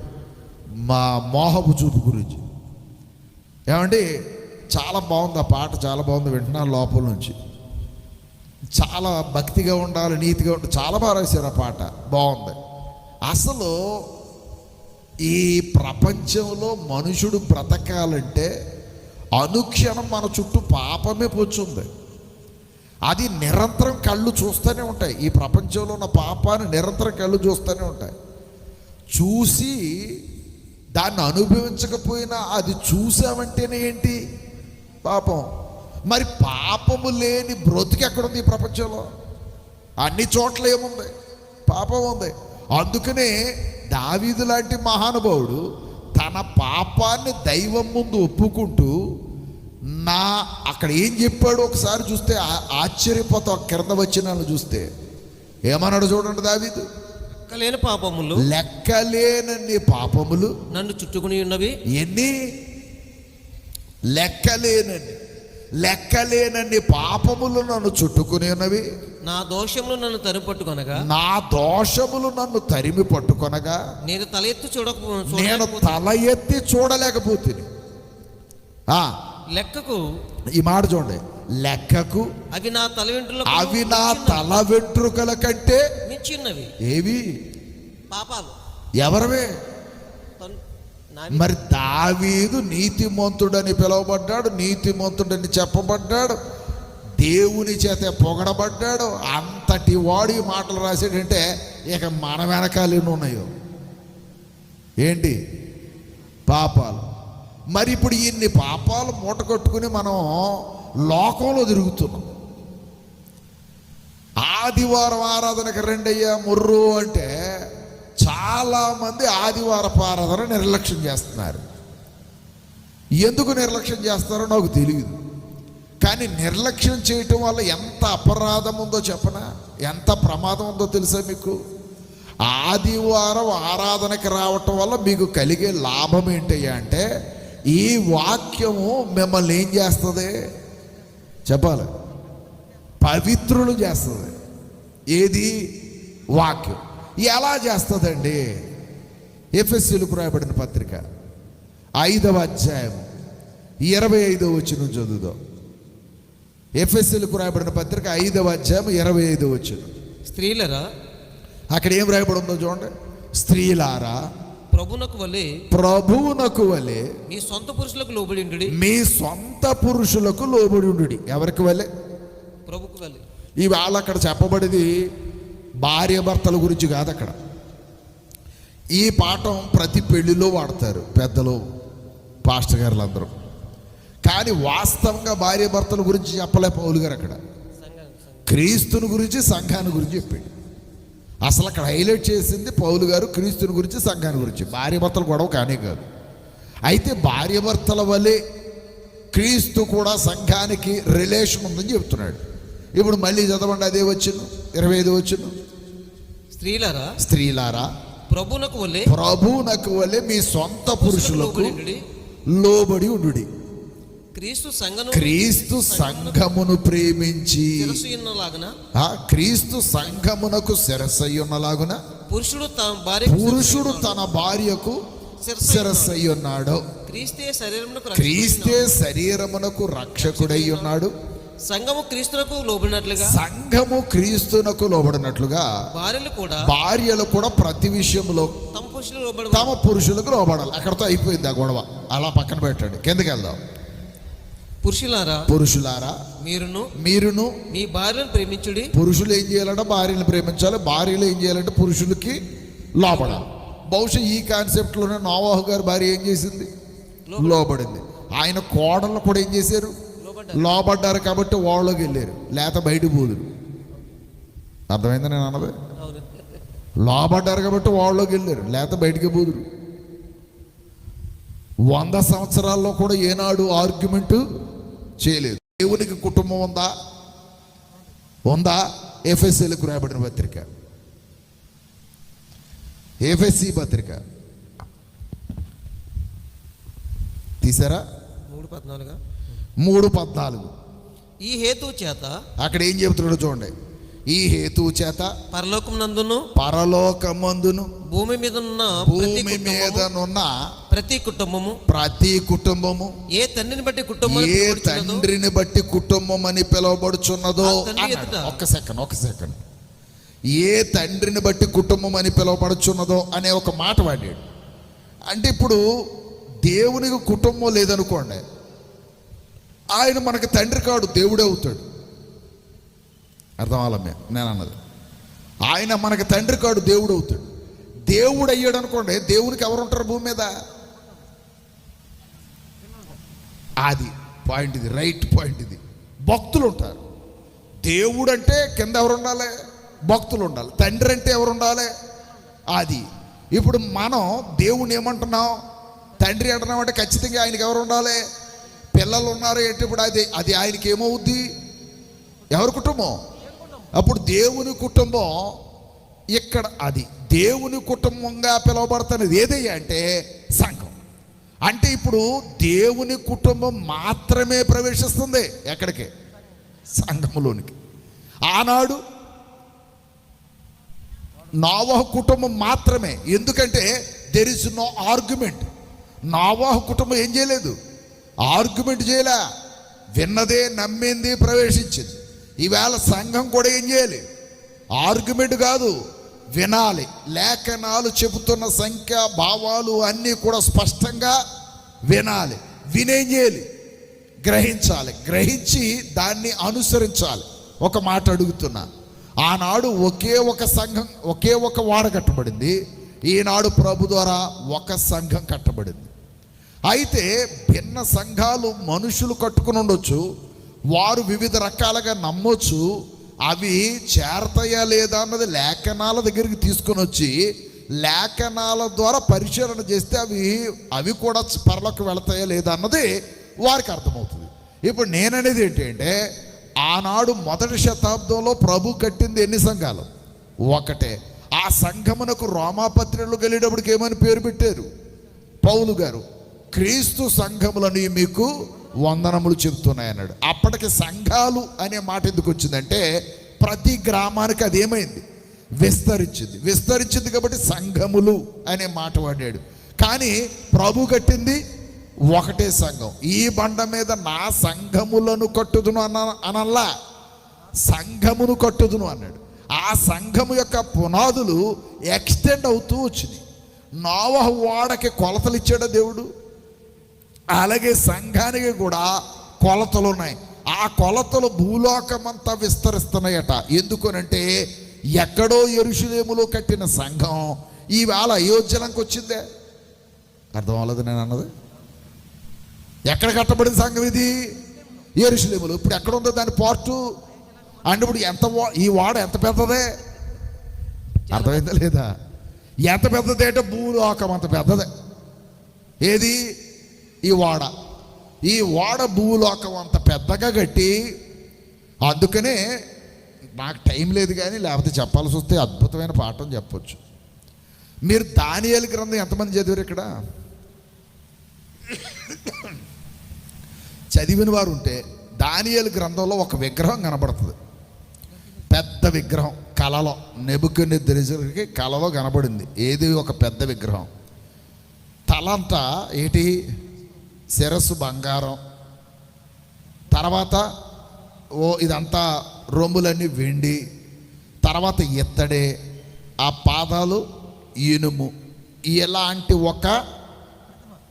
మా మోహపు చూపు గురించి. ఏమండి, చాలా బాగుంది ఆ పాట, చాలా బాగుంది, వింటున్నాను లోపల నుంచి. చాలా భక్తిగా ఉండాలి, నీతిగా ఉండాలి, చాలా బాగా రాశారు ఆ పాట, బాగుంది. అసలు ఈ ప్రపంచంలో మనుషుడు బ్రతకాలంటే అనుక్షణం మన చుట్టూ పాపమే పొచ్చుంది. అది నిరంతరం కళ్ళు చూస్తూనే ఉంటాయి. ఈ ప్రపంచంలో ఉన్న పాపాన్ని నిరంతరం కళ్ళు చూస్తూనే ఉంటాయి. చూసి దాన్ని అనుభవించకపోయినా అది చూసామంటేనే ఏంటి? పాపం. మరి పాపము లేని బ్రతుకు ఎక్కడుంది ఈ ప్రపంచంలో? అన్ని చోట్ల ఏముంది? పాపం ఉంది. అందుకనే దావీదు లాంటి మహానుభావుడు తన పాపాన్ని దైవం ముందు ఒప్పుకుంటూ అక్కడ ఏం చెప్పాడు ఒకసారి చూస్తే ఆశ్చర్యపోతాం. కింద వచ్చినాలను చూస్తే ఏమన్నాడు చూడండి దావీదు. లెక్కలేని పాపములు, లెక్కలేనన్ని పాపములు నన్ను చుట్టుకుని ఉన్నవి. ఎన్ని? లెక్కలేనన్ని పాపములు నన్ను చుట్టుకుని ఉన్నవి. నా దోషములు నన్ను తరిమి పట్టుకొనగా, నా దోషములు నన్ను తరిమి పట్టుకొనగా, నేను తల ఎత్తి చూడలేకపోతుంది. లెక్కకు, ఈ మాట చూడండి, లెక్కకు అవి నా తల తల వెంట్రుకల కంటే వచ్చి ఉన్నవి. ఏవి? పాపాలు. ఎవరివే? నావి. మరి దావీదు నీతిమంతుడని పిలువబడ్డాడు, నీతిమంతుడని చెప్పబడ్డాడు, దేవుని చేత పొగడబడ్డాడు. అంతటి వాడు ఈ మాటలు రాశాడంటే ఇక మన వెనకాలు ఎన్ని ఉన్నాయో ఏంటి? పాపాలు. మరి ఇప్పుడు ఇన్ని పాపాలు మూట కట్టుకుని మనం లోకంలో తిరుగుతున్నాం. ఆదివారం ఆరాధనకి రెండయ్యా ముర్రు అంటే చాలామంది ఆదివారపు ఆరాధన నిర్లక్ష్యం చేస్తున్నారు. ఎందుకు నిర్లక్ష్యం చేస్తారో నాకు తెలియదు. కానీ నిర్లక్ష్యం చేయటం వల్ల ఎంత అపరాధం ఉందో చెప్పనా, ఎంత ప్రమాదం ఉందో తెలుసా మీకు? ఆదివారం ఆరాధనకి రావటం వల్ల మీకు కలిగే లాభం ఏంటయ్యా అంటే, ఈ వాక్యము మిమ్మల్ని ఏం చేస్తుంది చెప్పాలి? పవిత్రులు చేస్తుంది. ఏది? వాక్యం. ఎలా చేస్తుందండి? ఎఫెసీయులకు రాయబడిన పత్రిక 5వ అధ్యాయం 25వ వచనం చదువుదాం. ఎఫెసీయులకు రాయబడిన పత్రిక 5వ అధ్యాయం 25వ వచనం. స్త్రీలరా, అక్కడ ఏం రాయబడి ఉందో చూడండి. స్త్రీలారా, ప్రభువునకు వలె మీ సొంత పురుషులకు లోబడి, మీ సొంత పురుషులకు లోబడి ఉండు. ఎవరికి వలె? ప్రభుకు వలె. ఇవాళ అక్కడ చెప్పబడింది భార్య భర్తల గురించి కాదు. అక్కడ ఈ పాఠం ప్రతి పెళ్లిలో వాడతారు పెద్దలు, పాస్టర్ గారులు అందరూ. కానీ వాస్తవంగా భార్య భర్తల గురించి చెప్పలే పౌలు గారు. అక్కడ క్రీస్తుని గురించి, సంఘాన్ని గురించి చెప్పాడు. అసలు అక్కడ హైలైట్ చేసింది పౌలు గారు క్రీస్తుని గురించి, సంఘాన్ని గురించి. భార్య భర్తలు గొడవ కానే కాదు. అయితే భార్య భర్తల వలె క్రీస్తు కూడా సంఘానికి రిలేషన్ ఉందని చెప్తున్నాడు. ఇప్పుడు మళ్ళీ చదవండి, అదే వచ్చును 25 వచ్చును. స్త్రీలారా, ప్రభువునకు వలె మీ సొంత పురుషులకు లోబడి ఉండుడి. క్రీస్తు సంఘమును ప్రేమించి, క్రీస్తు సంఘమునకు శిరస్సయ్యున్నలాగున పురుషుడు తన భార్యకు శిరస్సయ్యున్నాడు. క్రీస్తే శరీరమునకు రక్షకుడై ఉన్నాడు. సంఘము క్రీస్తునకు లోబడినట్లుగా భార్యలు కూడా ప్రతి విషయంలో తమ పురుషులకు లోబడాలి. అక్కడతో అయిపోయింది ఆ గొడవ. అలా పక్కన పెట్టండి, కిందకి వెళ్దాం. పురుషులారా, మీరును మీ భార్యను ప్రేమించుడి. పురుషులు ఏం చేయాలంటే భార్యను ప్రేమించాలి, భార్యలు ఏం చేయాలంటే పురుషులకి లోబడాలి. బహుశా ఈ కాన్సెప్ట్లోనే నోవాహు గారి భార్య ఏం చేసింది? లోబడింది. ఆయన కోడళ్ళు కూడా ఏం చేశారు? లోబడ్డారు. కాబట్టి వాళ్ళకి వెళ్ళారు, లేత బయట పోదురు. అర్థమైందా నేను అన్నది? లోబడ్డారు కాబట్టి వాళ్ళకి వెళ్ళారు, లేత బయటికి పోదురు. 100 సంవత్సరాల్లో కూడా ఏనాడు ఆర్గ్యుమెంట్ చేయలేదు. దేవునికి కుటుంబం ఉందా? ఎఫెసీయులకు రాయబడిన పత్రిక, ఎఫెసీ పత్రిక తీసారా? 3:14. ఈ హేతు చేత, అక్కడ ఏం చెబుతున్నాడో చూడండి. ఈ హేతువు చేత పరలోకమందును భూమి మీదనున్న ప్రతి కుటుంబము ఏ తండ్రిని బట్టి కుటుంబం అని పిలువబడుచున్నదో. ఒక్క సెకండ్. ఏ తండ్రిని బట్టి కుటుంబం అని పిలువబడుచున్నదో అనే ఒక మాట వాడాడు. అంటే ఇప్పుడు దేవునికి కుటుంబం లేదనుకోండి, ఆయన మనకు తండ్రి కాడు, దేవుడే అవుతాడు. అర్థం అవ్వాలమ్మే నేను అన్నది. ఆయన మనకు తండ్రి కాడు, దేవుడు అవుతాడు. దేవుడు అయ్యాడు అనుకోండి, దేవునికి ఎవరు ఉంటారు భూమి మీద? అది పాయింట్, ఇది రైట్ పాయింట్. ఇది భక్తులు ఉంటారు. దేవుడు అంటే కింద ఎవరు ఉండాలి? భక్తులు ఉండాలి. తండ్రి అంటే ఎవరు ఉండాలి? అది. ఇప్పుడు మనం దేవుణ్ణి ఏమంటున్నాం? తండ్రి అంటున్నాం అంటే ఖచ్చితంగా ఆయనకి ఎవరు ఉండాలి? పిల్లలు ఉన్నారు ఏంటి? ఇప్పుడు అది ఆయనకి ఏమవుద్ది? ఎవరి కుటుంబం? అప్పుడు దేవుని కుటుంబం ఇక్కడ, అది దేవుని కుటుంబంగా పిలువబడుతున్నది ఏదయ్యా అంటే సంఘం. అంటే ఇప్పుడు దేవుని కుటుంబం మాత్రమే ప్రవేశిస్తుంది ఎక్కడికి? సంఘంలోనికి. ఆనాడు నోవాహు కుటుంబం మాత్రమే. ఎందుకంటే దెర్ ఇస్ నో ఆర్గ్యుమెంట్. నోవాహు కుటుంబం ఏం చేయలేదు? ఆర్గ్యుమెంట్ చేయలే. విన్నదే, నమ్మింది, ప్రవేశించింది. ఈవేళ సంఘం కూడా ఏం చేయాలి? ఆర్గ్యుమెంట్ కాదు, వినాలి. లేఖనాలు చెబుతున్న సంఖ్య భావాలు అన్నీ కూడా స్పష్టంగా వినాలి. వినేం చేయాలి? గ్రహించాలి. గ్రహించి దాన్ని అనుసరించాలి. ఒక మాట అడుగుతున్నా, ఆనాడు ఒకే ఒక సంఘం, ఒకే ఒక వాడ కట్టబడింది. ఈనాడు ప్రభు ద్వారా ఒక సంఘం కట్టబడింది. అయితే భిన్న సంఘాలు మనుషులు కట్టుకుని ఉండొచ్చు, వారు వివిధ రకాలుగా నమ్మొచ్చు. అవి చేరతాయా లేదా అన్నది లేఖనాల దగ్గరికి తీసుకొని వచ్చి లేఖనాల ద్వారా పరిశీలన చేస్తే అవి కూడా పరలోకి వెళతాయా లేదా అన్నది వారికి అర్థమవుతుంది. ఇప్పుడు నేననేది ఏంటంటే, ఆనాడు మొదటి శతాబ్దంలో ప్రభు కట్టింది ఎన్ని సంఘాలు? ఒకటే. ఆ సంఘమునకు రోమాపత్రికలు వెళ్ళేటప్పటికి ఏమని పేరు పెట్టారు? పౌలు గారు క్రీస్తు సంఘములని మీకు వందనములు చెబుతున్నాయన్నాడు. అప్పటికి సంఘాలు అనే మాట ఎందుకు వచ్చిందంటే, ప్రతి గ్రామానికి అది ఏమైంది? విస్తరించింది కాబట్టి సంఘములు అనే మాట వాడాడు. కానీ ప్రభు కట్టింది ఒకటే సంఘం. ఈ బండ మీద నా సంఘములను కట్టుదును అనల్లా, సంఘమును కట్టుదును అన్నాడు. ఆ సంఘము యొక్క పునాదులు ఎక్స్టెండ్ అవుతూ వచ్చినాయి. నోవహు ఓడకి కొలతలు ఇచ్చాడు దేవుడు, అలాగే సంఘానికి కూడా కొలతలు ఉన్నాయి. ఆ కొలతలు భూలోకమంతా విస్తరిస్తున్నాయట. ఎందుకనంటే ఎక్కడో యెరూషలేములో కట్టిన సంఘం ఈవేళ అయోధ్యలంకి వచ్చిందే. అర్థం అవ్వలేదు నేను అన్నది. ఎక్కడ కట్టబడిన సంఘం ఇది? యెరూషలేములో. ఇప్పుడు ఎక్కడ ఉందో దాని పార్టు అంటే ఇప్పుడు ఈ వాడ ఎంత పెద్దదే? అర్థమైందా లేదా? ఎంత పెద్దది అంటే భూలోకం అంత పెద్దదే. ఏది? ఈ వాడ భూలోకం అంత పెద్దగా కట్టి, అందుకనే నాకు టైం లేదు కానీ లేకపోతే చెప్పాల్సి వస్తే అద్భుతమైన పాఠం చెప్పొచ్చు. మీరు దానియేలు గ్రంథం ఎంతమంది చదివారు ఇక్కడ? చదివిన వారు ఉంటే దానియేలు గ్రంథంలో ఒక విగ్రహం కనబడుతుంది, పెద్ద విగ్రహం. కలలో నెబుకద్నెజరుకి కలలో కనబడింది. ఏది? ఒక పెద్ద విగ్రహం. తలంతా ఏంటి? శిరస్సు బంగారం, తర్వాత ఇదంతా రొమ్ములన్నీ వెండి, తర్వాత ఇత్తడే, ఆ పాదాలు ఇనుము. ఇలాంటి ఒక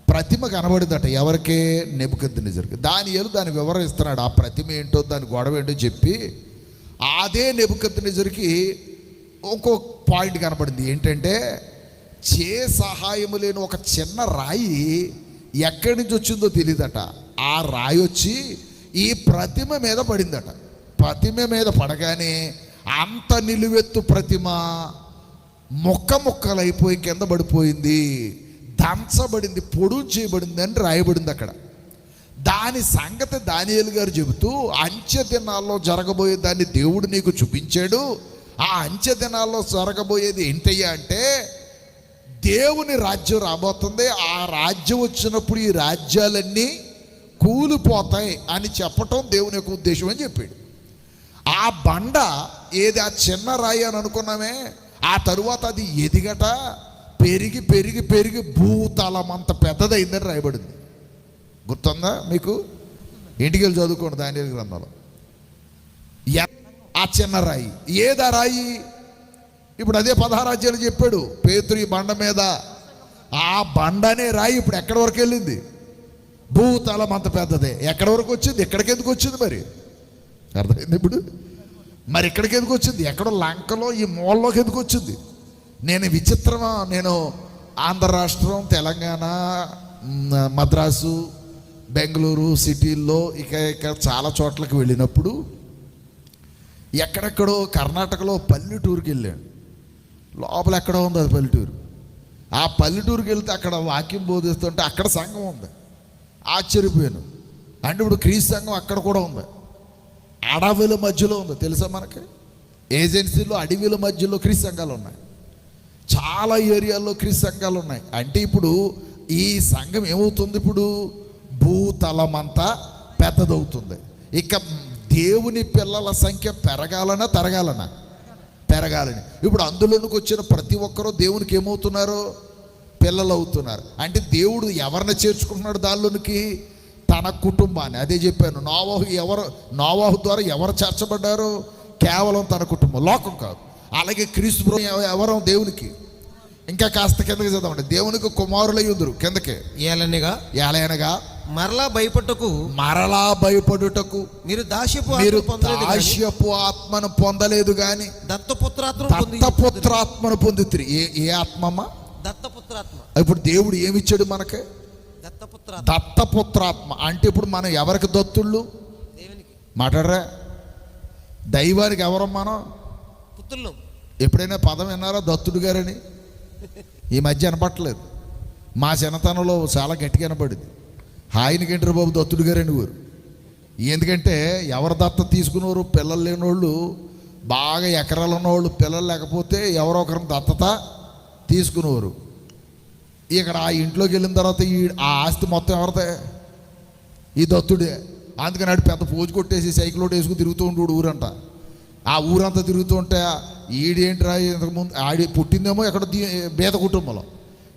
ప్రతిమ కనబడిందట. ఎవరికే? నెబుకద్నెజరుకి. దానియేలు దాని వివరం ఇస్తున్నాడు. ఆ ప్రతిమ ఏంటో, దాని గొడవ ఏంటో చెప్పి, అదే నెబుకద్నెజరుకి ఇంకో పాయింట్ కనబడింది. ఏంటంటే సహాయము లేని ఒక చిన్న రాయి ఎక్కడి నుంచి వచ్చిందో తెలియదట. ఆ రాయి వచ్చి ఈ ప్రతిమ మీద పడిందట. ప్రతిమ మీద పడగానే అంత నిలువెత్తు ప్రతిమ ముక్కలైపోయి కింద పడిపోయింది, దంచబడింది, పొడుగు చేయబడింది అని రాయబడింది అక్కడ. దాని సంగతి దానియేలు గారు చెబుతూ, అంచె దినాల్లో జరగబోయే దాన్ని దేవుడు నీకు చూపించాడు. ఆ అంచె దినాల్లో జరగబోయేది ఏంటయ్యా అంటే, దేవుని రాజ్యం రాబోతుంది. ఆ రాజ్యం వచ్చినప్పుడు ఈ రాజ్యాలన్నీ కూలిపోతాయి అని చెప్పటం దేవుని యొక్క ఉద్దేశం అని చెప్పాడు. ఆ బండ ఏది? ఆ చిన్న రాయి అని అనుకున్నామే, ఆ తరువాత అది ఎదిగట, పెరిగి పెరిగి పెరిగి భూతలం అంత పెద్దదైందని రాయబడింది. గుర్తుందా మీకు? ఇంటికి వెళ్ళి చదువుకోండి దానియేలు గ్రంథంలో. ఆ చిన్న రాయి ఏదా రాయి? ఇప్పుడు అదే 16 అధ్యాయాలు చెప్పాడు పేతురు. ఈ బండ మీద, ఆ బండనే రాయి ఇప్పుడు ఎక్కడి వరకు వెళ్ళింది? భూతలం అంత పెద్దదే. ఎక్కడి వరకు వచ్చింది? ఇక్కడికి ఎందుకు వచ్చింది మరి? అర్థమైంది ఇప్పుడు? మరి ఇక్కడికి ఎందుకు వచ్చింది? ఎక్కడో లంకలో ఈ మూలలోకి ఎందుకు వచ్చింది? నేను ఆంధ్ర రాష్ట్రం, తెలంగాణ, మద్రాసు, బెంగళూరు సిటీల్లో ఇక చాలా చోట్లకి వెళ్ళినప్పుడు ఎక్కడెక్కడో కర్ణాటకలో పల్లెటూరుకి వెళ్ళాను. లోపల ఎక్కడో ఉంది అది పల్లెటూరు. ఆ పల్లెటూరుకి వెళ్తే అక్కడ వాక్యం బోధిస్తుంటే అక్కడ సంఘం ఉంది. ఆశ్చర్యపోయాను. అంటే ఇప్పుడు క్రీస్తు సంఘం అక్కడ కూడా ఉంది. అడవుల మధ్యలో ఉంది. తెలుసా మనకి? ఏజెన్సీలో అడవిల మధ్యలో క్రీస్తు సంఘాలు ఉన్నాయి. చాలా ఏరియాల్లో క్రీస్తు సంఘాలు ఉన్నాయి. అంటే ఇప్పుడు ఈ సంఘం ఏమవుతుంది? ఇప్పుడు భూతలమంతా పెద్దదవుతుంది. ఇక దేవుని పిల్లల సంఖ్య పెరగాలన్నా తరగాలన్నా? పెరగాలని. ఇప్పుడు అందులోనికి వచ్చిన ప్రతి ఒక్కరూ దేవునికి ఏమవుతున్నారు? పిల్లలు అవుతున్నారు. అంటే దేవుడు ఎవరిని చేర్చుకుంటున్నాడు దానిలోనికి? తన కుటుంబాన్ని. అదే చెప్పాను. నోవహు ద్వారా ఎవరు చేర్చబడ్డారు? కేవలం తన కుటుంబం, లోకం కాదు. అలాగే క్రీస్తు ప్రభు ఎవరం దేవునికి, ఇంకా కాస్త కిందకి చదవండి, దేవునికి కుమారులై ఉందురు. కిందకి ఏలనగా మరలా భయపడుటకు మీరు దాస్యపు ఆత్మను పొందలేదు గాని దత్తపుత్రాత్మను పొందుతురి. ఏ ఆత్మమ్మా? దత్తపుత్రాత్మ. ఇప్పుడు దేవుడు ఏమిచ్చాడు మనకి? దత్తపుత్రాత్మ. అంటే ఇప్పుడు మనం ఎవరికి దత్తుళ్ళు? మాట్లాడరా? దైవానికి ఎవరం మనం? పుత్రులు. ఎప్పుడైనా పదం విన్నారా దత్తుడు గారని? ఈ మధ్య వినపట్టలేదు. మా చిన్నతనంలో చాలా గట్టిగా వినపడింది. హాయినికేంటారు బాబు దత్తుడు గారని ఊరు. ఎందుకంటే ఎవరు దత్త తీసుకునేవారు? పిల్లలు లేనివాళ్ళు, బాగా ఎకరాలు ఉన్నవాళ్ళు, పిల్లలు లేకపోతే ఎవరో ఒకరిని దత్తత తీసుకునేవారు. ఇక్కడ ఆ ఇంట్లోకి వెళ్ళిన తర్వాత ఆ ఆస్తి మొత్తం ఎవరిదే? ఈ దత్తుడే. అందుకని ఆడు పెద్ద పోజు కొట్టేసి సైకిల్ ఒకటి వేసుకుని తిరుగుతూ ఉంటాడు ఊరంట. ఆ ఊరంతా తిరుగుతూ ఉంటే ఈడేంట్రా, ఇంతకుముందు ఆడి పుట్టిందేమో ఎక్కడ బేద కుటుంబంలో,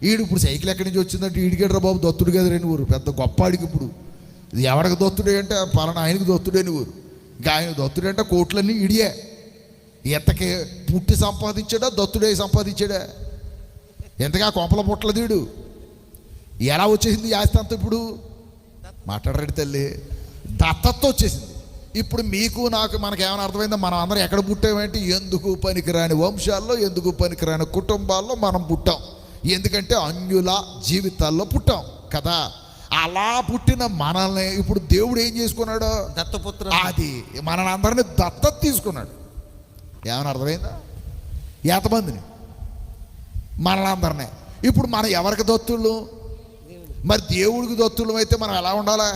ఈడు ఇప్పుడు సైకిల్ ఎక్కడి నుంచి వచ్చిందంటే ఈడికేట్రా బాబు దత్తుడు కదా రేని ఊరు. పెద్ద గొప్ప ఆడికి ఇప్పుడు ఇది ఎవరికి దత్తుడే అంటే పలానా ఆయనకి దత్తుడేని ఊరు. ఇంకా ఆయన దత్తుడే అంటే కోట్లన్నీ ఇడియే. ఎంతకే పుట్టి సంపాదించాడా? దత్తుడే సంపాదించాడా? ఎంతగా కొంపల పుట్టల దీడు. ఎలా వచ్చేసింది ఆస్తి అంతా? ఇప్పుడు మాట్లాడరాడు తల్లి, దత్తతో వచ్చేసింది. ఇప్పుడు మీకు నాకు మనకేమైనా అర్థమైందా? మనం అందరం ఎక్కడ పుట్టామేంటి? ఎందుకు పనికిరాని వంశాల్లో, ఎందుకు పనికిరాని కుటుంబాల్లో మనం పుట్టాం. ఎందుకంటే అన్యుల జీవితాల్లో పుట్టాం కదా. అలా పుట్టిన మనల్ని ఇప్పుడు దేవుడు ఏం చేసుకున్నాడు? దత్తపుత్ర. అది మనల్ని అందరినీ దత్తత తీసుకున్నాడు. ఏమైనా అర్థమైందా? ఎంతమందిని? మనల్ని అందరినీ. ఇప్పుడు మనం ఎవరికి దత్తుళ్ళు? మరి దేవుడికి దత్తుళ్ళు అయితే మనం ఎలా ఉండాలా?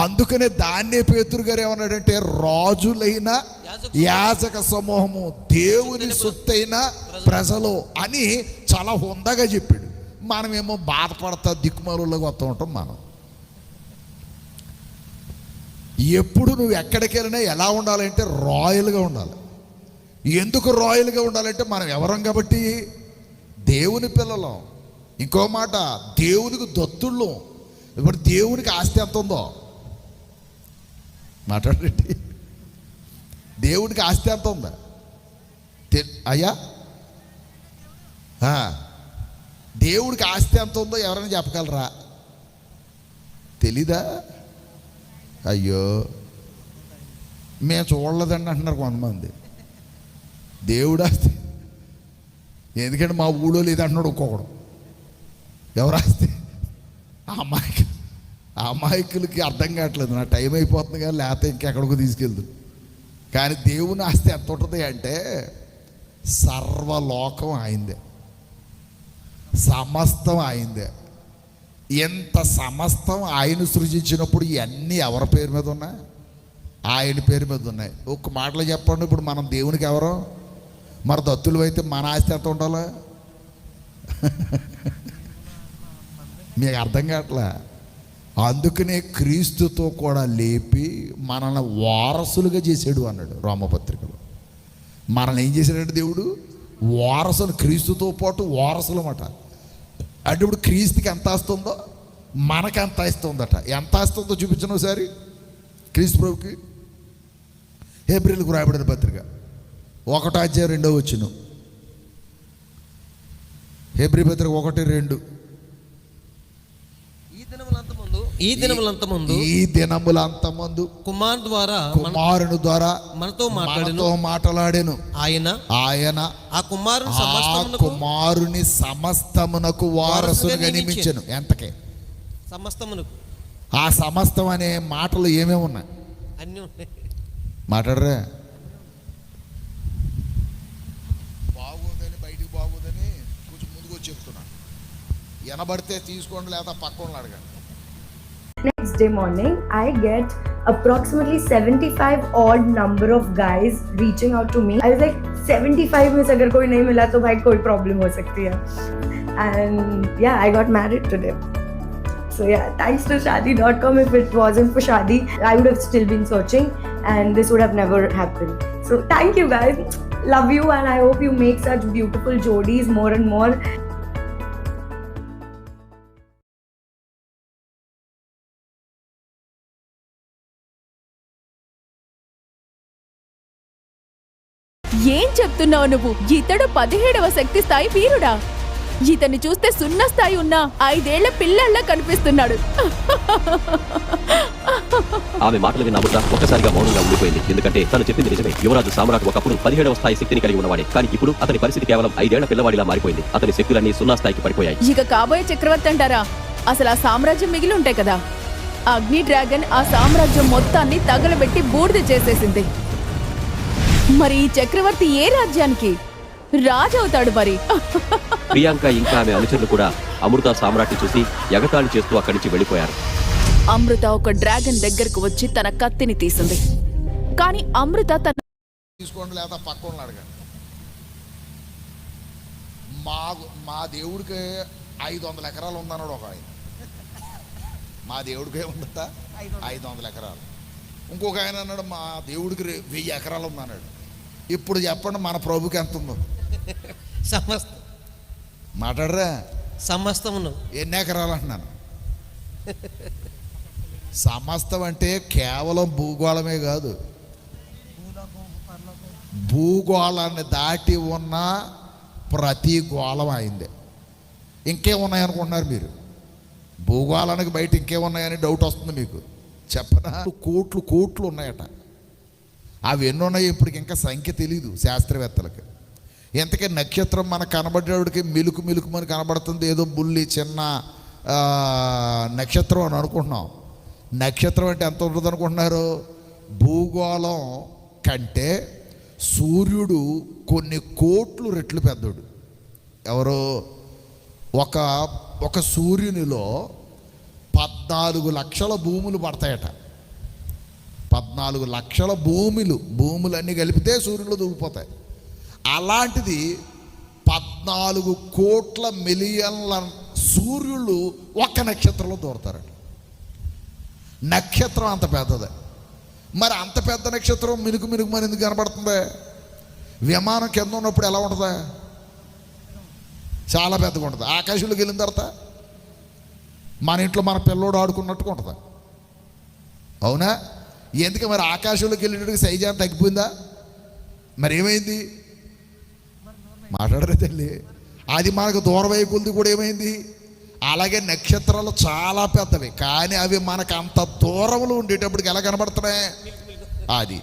అందుకనే దాన్నే పేతురు గారు ఏమన్నాడంటే, రాజులైన యాజక సమూహము, దేవుని సొత్తైన ప్రజలు అని చాలా హుందాగా చెప్పాడు. మనమేమో బాధపడతా దిక్కుమాలులాగా వస్తూ ఉంటాం. మనం ఎప్పుడు నువ్వు ఎక్కడికి వెళ్ళినా ఎలా ఉండాలంటే రాయల్గా ఉండాలి. ఎందుకు రాయల్గా ఉండాలంటే మనం ఎవరం కాబట్టి? దేవుని పిల్లలం. ఇంకో మాట, దేవునికి దత్తుళ్ళు. ఇప్పుడు దేవునికి ఆస్తి ఎంత ఉందో మాట్లాడండి. దేవుడికి ఆస్తి ఎంత ఉందా అయ్యా? దేవుడికి ఆస్తి ఎంత ఉందో ఎవరైనా చెప్పగలరా? తెలీదా? అయ్యో మేము చూడలేదండి అంటున్నారు కొంతమంది. దేవుడు ఆస్తి ఎందుకంటే మా ఊళ్ళో లేదంటున్నాడు ఒక్కొక్కడు. ఎవరు ఆస్తి? ఆ అమాయకులకి అర్థం కావట్లేదు. నా టైం అయిపోతుంది కానీ లేకపోతే ఇంకెక్కడికో తీసుకెళ్దు. కానీ దేవుని ఆస్తి ఎంత ఉంటుంది అంటే సర్వలోకం ఆయిందే, సమస్తం ఆయిందే. ఎంత సమస్తం ఆయన సృజించినప్పుడు ఇవన్నీ ఎవరి పేరు మీద ఉన్నాయి? ఆయన పేరు మీద ఉన్నాయి. ఒక్క మాటలో చెప్పండి, ఇప్పుడు మనం దేవునికి ఎవరో? మరి దత్తులు అయితే మన ఆస్తి ఎంత ఉండాలి? మీకు అర్థం కావట్లే. అందుకనే క్రీస్తుతో కూడా లేపి మనల్ని వారసులుగా చేసాడు అన్నాడు రోమపత్రికలో. మనల్ని ఏం చేశాడంటే దేవుడు వారసులు, క్రీస్తుతో పాటు వారసులు అన్నమాట. అంటే ఇప్పుడు క్రీస్తుకి ఎంత ఆస్తుందో మనకి ఎంత ఆస్తుందట. ఎంత ఆస్తుందో చూపించను ఒకసారి. క్రీస్తు ప్రభుకి హెబ్రీయులకు రాయబడిన పత్రిక 1:2 హెబ్రీ పత్రిక 1:2. ఈ దినములంతమందు కుమారుని ద్వారా మనతో మాట్లాడెను. ఆయన ఆ కుమారుని సమస్తమునకు వారసునిగా నియమించెను. ఎంతకే? సమస్తమునకు. ఆ సమస్తం అనే మాటలు ఏమేమి ఉన్నాయి? అన్నీ ఉన్నాయి. మాట్లాడరా? బాగోదని బయటికి బాగోదని కొంచెం ముందుకు వచ్చి చెప్తున్నా. ఎనబడితే తీసుకోండి, లేదా పక్కన అడగండి. Next day morning, I get approximately 75 odd number of guys reaching out to me. I was like 75 में से अगर कोई नहीं मिला तो भाई कोई problem हो सकती है. And yeah, I got married today. So yeah, thanks to Shaadi.com. If it wasn't for Shaadi, I would have still been searching and this would have never happened. So thank you guys. Love you and I hope you make such beautiful jodis more and more. చెప్తున్నావు నువ్వు? ఇతడు 17వ శక్తి స్థాయి వీరుడా? ఇతన్ని చూస్తే 0 స్థాయి ఉన్న 5 ఏళ్ల పిల్లల్లా కనిపిస్తున్నాడు. ఆమె మాటలు విన్న అమృత ఒక్కసారిగా మౌనంగా ఉండిపోయింది. ఎందుకంటే తను చెప్పింది నిజమే. యువరాజు సామ్రాట్ ఒకప్పుడు 17వ స్థాయి శక్తిని కలిగి ఉన్నవాడే. కానీ ఇప్పుడు అతని పరిస్థితి కేవలం 5 ఏళ్ల పిల్లవాడిలా మారిపోయింది. అతని శక్తులన్నీ 0 స్థాయికి పడిపోయాయి. ఇక కాబోయే చక్రవర్తి అంటారా? అసలు ఆ సామ్రాజ్యం మిగిలి ఉంటాయి కదా. అగ్ని డ్రాగన్ ఆ సామ్రాజ్యం మొత్తాన్ని తగలబెట్టి బూడిద చేసేసింది. మరి ఈ చక్రవర్తి ఏ రాజ్యానికి రాజు అవుతాడు మరి? ప్రియాంక ఇంకా ఆమె అనుచరులు కూడా అమృత సామ్రాట్ని చూసి ఎగతాళి చేస్తూ అక్కడి నుంచి వెళ్ళిపోయారు. అమృత ఒక డ్రాగన్ దగ్గరకు వచ్చి తన కత్తిని తీసింది. కానీ అమృత తన తీసుకోండి లేదా పక్కన అడగండి. మా దేవుడికి 500 ఎకరాలు ఉందన్నాడు ఒక ఆయన. మా దేవుడికి ఏముందట 500 ఎకరాలు. ఇంకొక ఆయన అన్నాడు మా దేవుడికి 1000 ఎకరాలు ఉందన్నాడు. ఇప్పుడు చెప్పండి మన ప్రభుకి ఎంత ఉందో? సమస్తం మాట్లాడరా? సమస్తమును. ఎన్ని ఎకరాలు అంటున్నాను? సమస్తం అంటే కేవలం భూగోళమే కాదు, భూగోళాన్ని దాటి ఉన్న ప్రతి గోళం అయిందే. ఇంకేమున్నాయనుకుంటున్నారు మీరు? భూగోళానికి బయట ఇంకేమున్నాయని డౌట్ వస్తుంది మీకు. చెప్పనా? కోట్లు ఉన్నాయట. అవి ఎన్ని ఉన్నాయి ఇప్పటికి ఇంకా సంఖ్య తెలీదు శాస్త్రవేత్తలకి. ఎంతకీ నక్షత్రం మనకు కనబడేవాడికి మిలుకు అని కనబడుతుంది. ఏదో బుల్లి చిన్న నక్షత్రం అని అనుకుంటున్నాం. నక్షత్రం అంటే ఎంత ఉంటుంది అనుకుంటున్నారు? భూగోళం కంటే సూర్యుడు కొన్ని కోట్లు రెట్లు పెద్దోడు. ఎవరు? ఒక సూర్యునిలో 14 లక్షల భూములు పడతాయట. 14 లక్షల భూములన్నీ కలిపితే సూర్యులో దూకిపోతాయి. అలాంటిది 14 కోట్ల మిలియన్ల సూర్యులు ఒక్క నక్షత్రంలో దూరతారట. నక్షత్రం అంత పెద్దదే. మరి అంత పెద్ద నక్షత్రం మినుకు మరి ఎందుకు కనబడుతుంది? విమానం కింద ఉన్నప్పుడు ఎలా ఉంటుందా? చాలా పెద్దగా ఉంటుంది. ఆకాశంలోకి వెళ్ళిన తర్వాత మన ఇంట్లో మన పిల్లోడు ఆడుకున్నట్టుగా ఉంటుందా? అవునా? ఎందుకు మరి ఆకాశంలోకి వెళ్ళేటట్టుగా సైజు అని తగ్గిపోయిందా? మరి ఏమైంది? మాట్లాడరే తల్లి. అది మనకు దూరవైపులది కూడా ఏమైంది? అలాగే నక్షత్రాలు చాలా పెద్దవి, కానీ అవి మనకు అంత దూరంలో ఉండేటప్పటికి ఎలా కనబడుతున్నాయి? అది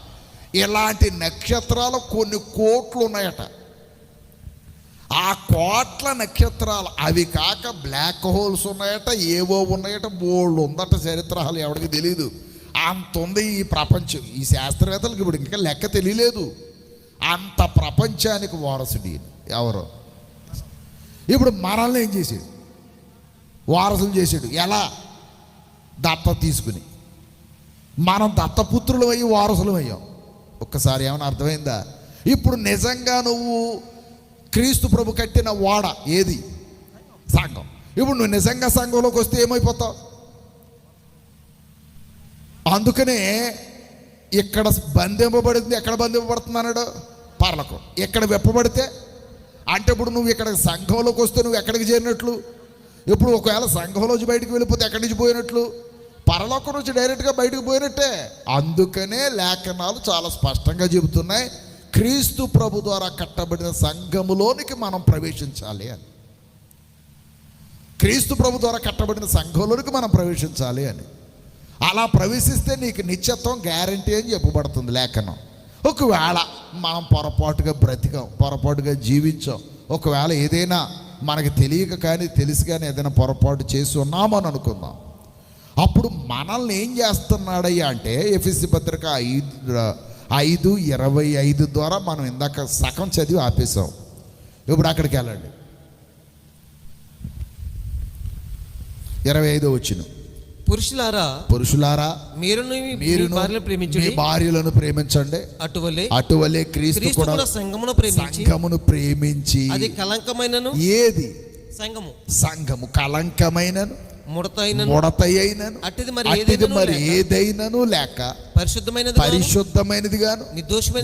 ఇలాంటి నక్షత్రాలు కొన్ని కోట్లు ఉన్నాయట. ఆ కోట్ల నక్షత్రాలు అవి కాక బ్లాక్ హోల్స్ ఉన్నాయట, ఏవో ఉన్నాయట, బోళ్ళు ఉందట. చరిత్రలు ఎవరికి తెలియదు. అంత ఉంది ఈ ప్రపంచం. ఈ శాస్త్రవేత్తలకు ఇప్పుడు ఇంకా లెక్క తెలియలేదు. అంత ప్రపంచానికి వారసుడి ఎవరు? ఇప్పుడు మనల్ని ఏం చేసాడు? వారసులు చేసాడు. ఎలా? దత్త తీసుకుని. మనం దత్తపుత్రులు అయ్యి వారసులు అయ్యాం. ఒక్కసారి ఏమైనా అర్థమైందా? ఇప్పుడు నిజంగా నువ్వు క్రీస్తు ప్రభు కట్టిన వాడ ఏది? సంఘం. ఇప్పుడు నువ్వు నిజంగా సంఘంలోకి వస్తే ఏమైపోతావు? అందుకనే ఇక్కడ బంధింపబడింది. ఎక్కడ బంధింపబడుతుంది అన్నాడు? పరలోకం. ఎక్కడ వెప్పబడితే అంటే ఇప్పుడు నువ్వు ఇక్కడ సంఘంలోకి వస్తే నువ్వు ఎక్కడికి చేరినట్లు? ఇప్పుడు ఒకవేళ సంఘంలోంచి బయటకు వెళ్ళిపోతే ఎక్కడి నుంచి పోయినట్లు? పరలోకం నుంచి డైరెక్ట్గా బయటకు పోయినట్టే. అందుకనే లేఖనాలు చాలా స్పష్టంగా చెబుతున్నాయి, క్రీస్తు ప్రభు ద్వారా కట్టబడిన సంఘములోనికి మనం ప్రవేశించాలి అని. క్రీస్తు ప్రభు ద్వారా కట్టబడిన సంఘంలోనికి మనం ప్రవేశించాలి అని. అలా ప్రవేశిస్తే నీకు నిత్యత్వం గ్యారంటీ అని చెప్పబడుతుంది లేఖనం. ఒకవేళ మనం పొరపాటుగా బ్రతికాం, పొరపాటుగా జీవించాం, ఒకవేళ ఏదైనా మనకు తెలియక కానీ తెలిసి కానీ ఏదైనా పొరపాటు చేసి ఉన్నామని అనుకుందాం. అప్పుడు మనల్ని ఏం చేస్తున్నాడయ్యా అంటే ఎఫెసీ పత్రిక 5:25 ద్వారా మనం ఇందాక సగం చదివి ఆపేసాం. ఇప్పుడు అక్కడికి వెళ్ళండి. 25వ వచనం. పురుషులారా మీరు మీ భార్యలను ప్రేమించండి, అటువలే క్రీస్తు కూడా సంఘమును ప్రేమించి. అది కలంకమైనను. ఏది? సంఘము కలంకమైనను ముడతయైనను అట్టిది మరి ఏదైనను లేక పరిశుద్ధమైనది గాను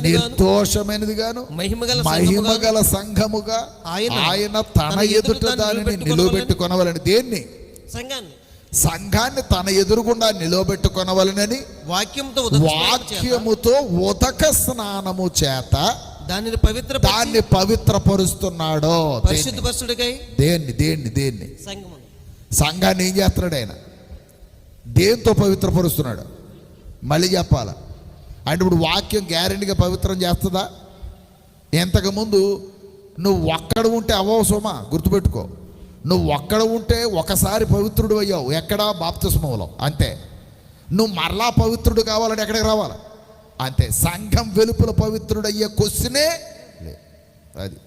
నిర్దోషమైనది గాను మహిమగల సంఘముగా ఆయన తన ఎదుట దానిని నిలబెట్టుకొనవలని. దేన్ని? సంఘాన్ని తన ఎదురుగుండా నిలబెట్టుకొనవలనని వాక్యముతో ఉదక స్నానము చేత దానిని పవిత్ర దాన్ని పవిత్రపరుస్తున్నాడో. పరిశుద్ధ పరుషుడికై దేన్ని సంఘమును. సంఘాన్ని ఏం చేస్తున్నాడు ఆయన? దేంతో పవిత్రపరుస్తున్నాడు? మళ్ళీ చెప్పాల అంటే ఇప్పుడు వాక్యం గ్యారెంటీగా పవిత్రం చేస్తుందా? ఇంతకుముందు నువ్వు ఒక్కడ ఉంటే అవ్వవు సోమా, గుర్తుపెట్టుకో. నువ్వు ఒక్కడ ఉంటే ఒకసారి పవిత్రుడు అయ్యావు, ఎక్కడా? బాప్తిస్మంలో. అంతే. నువ్వు మరలా పవిత్రుడు కావాలంటే ఎక్కడికి రావాలి? అంతే. సంఘం వెలుపల పవిత్రుడు అయ్యే క్వశ్చనే లేదు. అది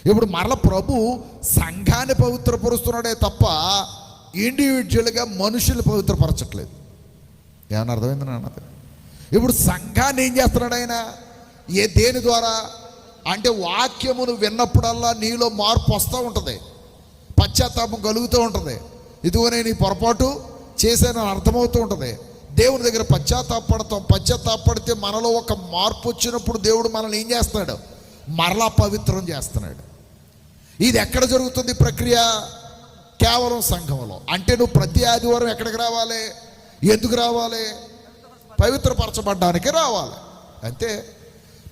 ఇప్పుడు మరలా ప్రభు సంఘాన్ని పవిత్రపరుస్తున్నాడే తప్ప ఇండివిజువల్గా మనుషులు పవిత్రపరచట్లేదు. ఏమన్నా అర్థమైంది అన్నది? ఇప్పుడు సంఘాన్ని ఏం చేస్తున్నాడు ఆయన? దేని ద్వారా అంటే వాక్యమును విన్నప్పుడల్లా నీలో మార్పు వస్తూ ఉంటుంది, పశ్చాత్తాపం కలుగుతూ ఉంటుంది. ఇదిగో నేను ఈ పొరపాటు చేశానని అర్థమవుతూ ఉంటుంది. దేవుని దగ్గర పశ్చాత్తాపడితే మనలో ఒక మార్పు వచ్చినప్పుడు దేవుడు మనల్ని ఏం చేస్తున్నాడు? మరలా పవిత్రం చేస్తున్నాడు. ఇది ఎక్కడ జరుగుతుంది ప్రక్రియ? కేవలం సంఘంలో. అంటే నువ్వు ప్రతి ఆదివారం ఎక్కడికి రావాలి? ఎందుకు రావాలి? పవిత్రపరచబడ్డానికి రావాలి. అంతే.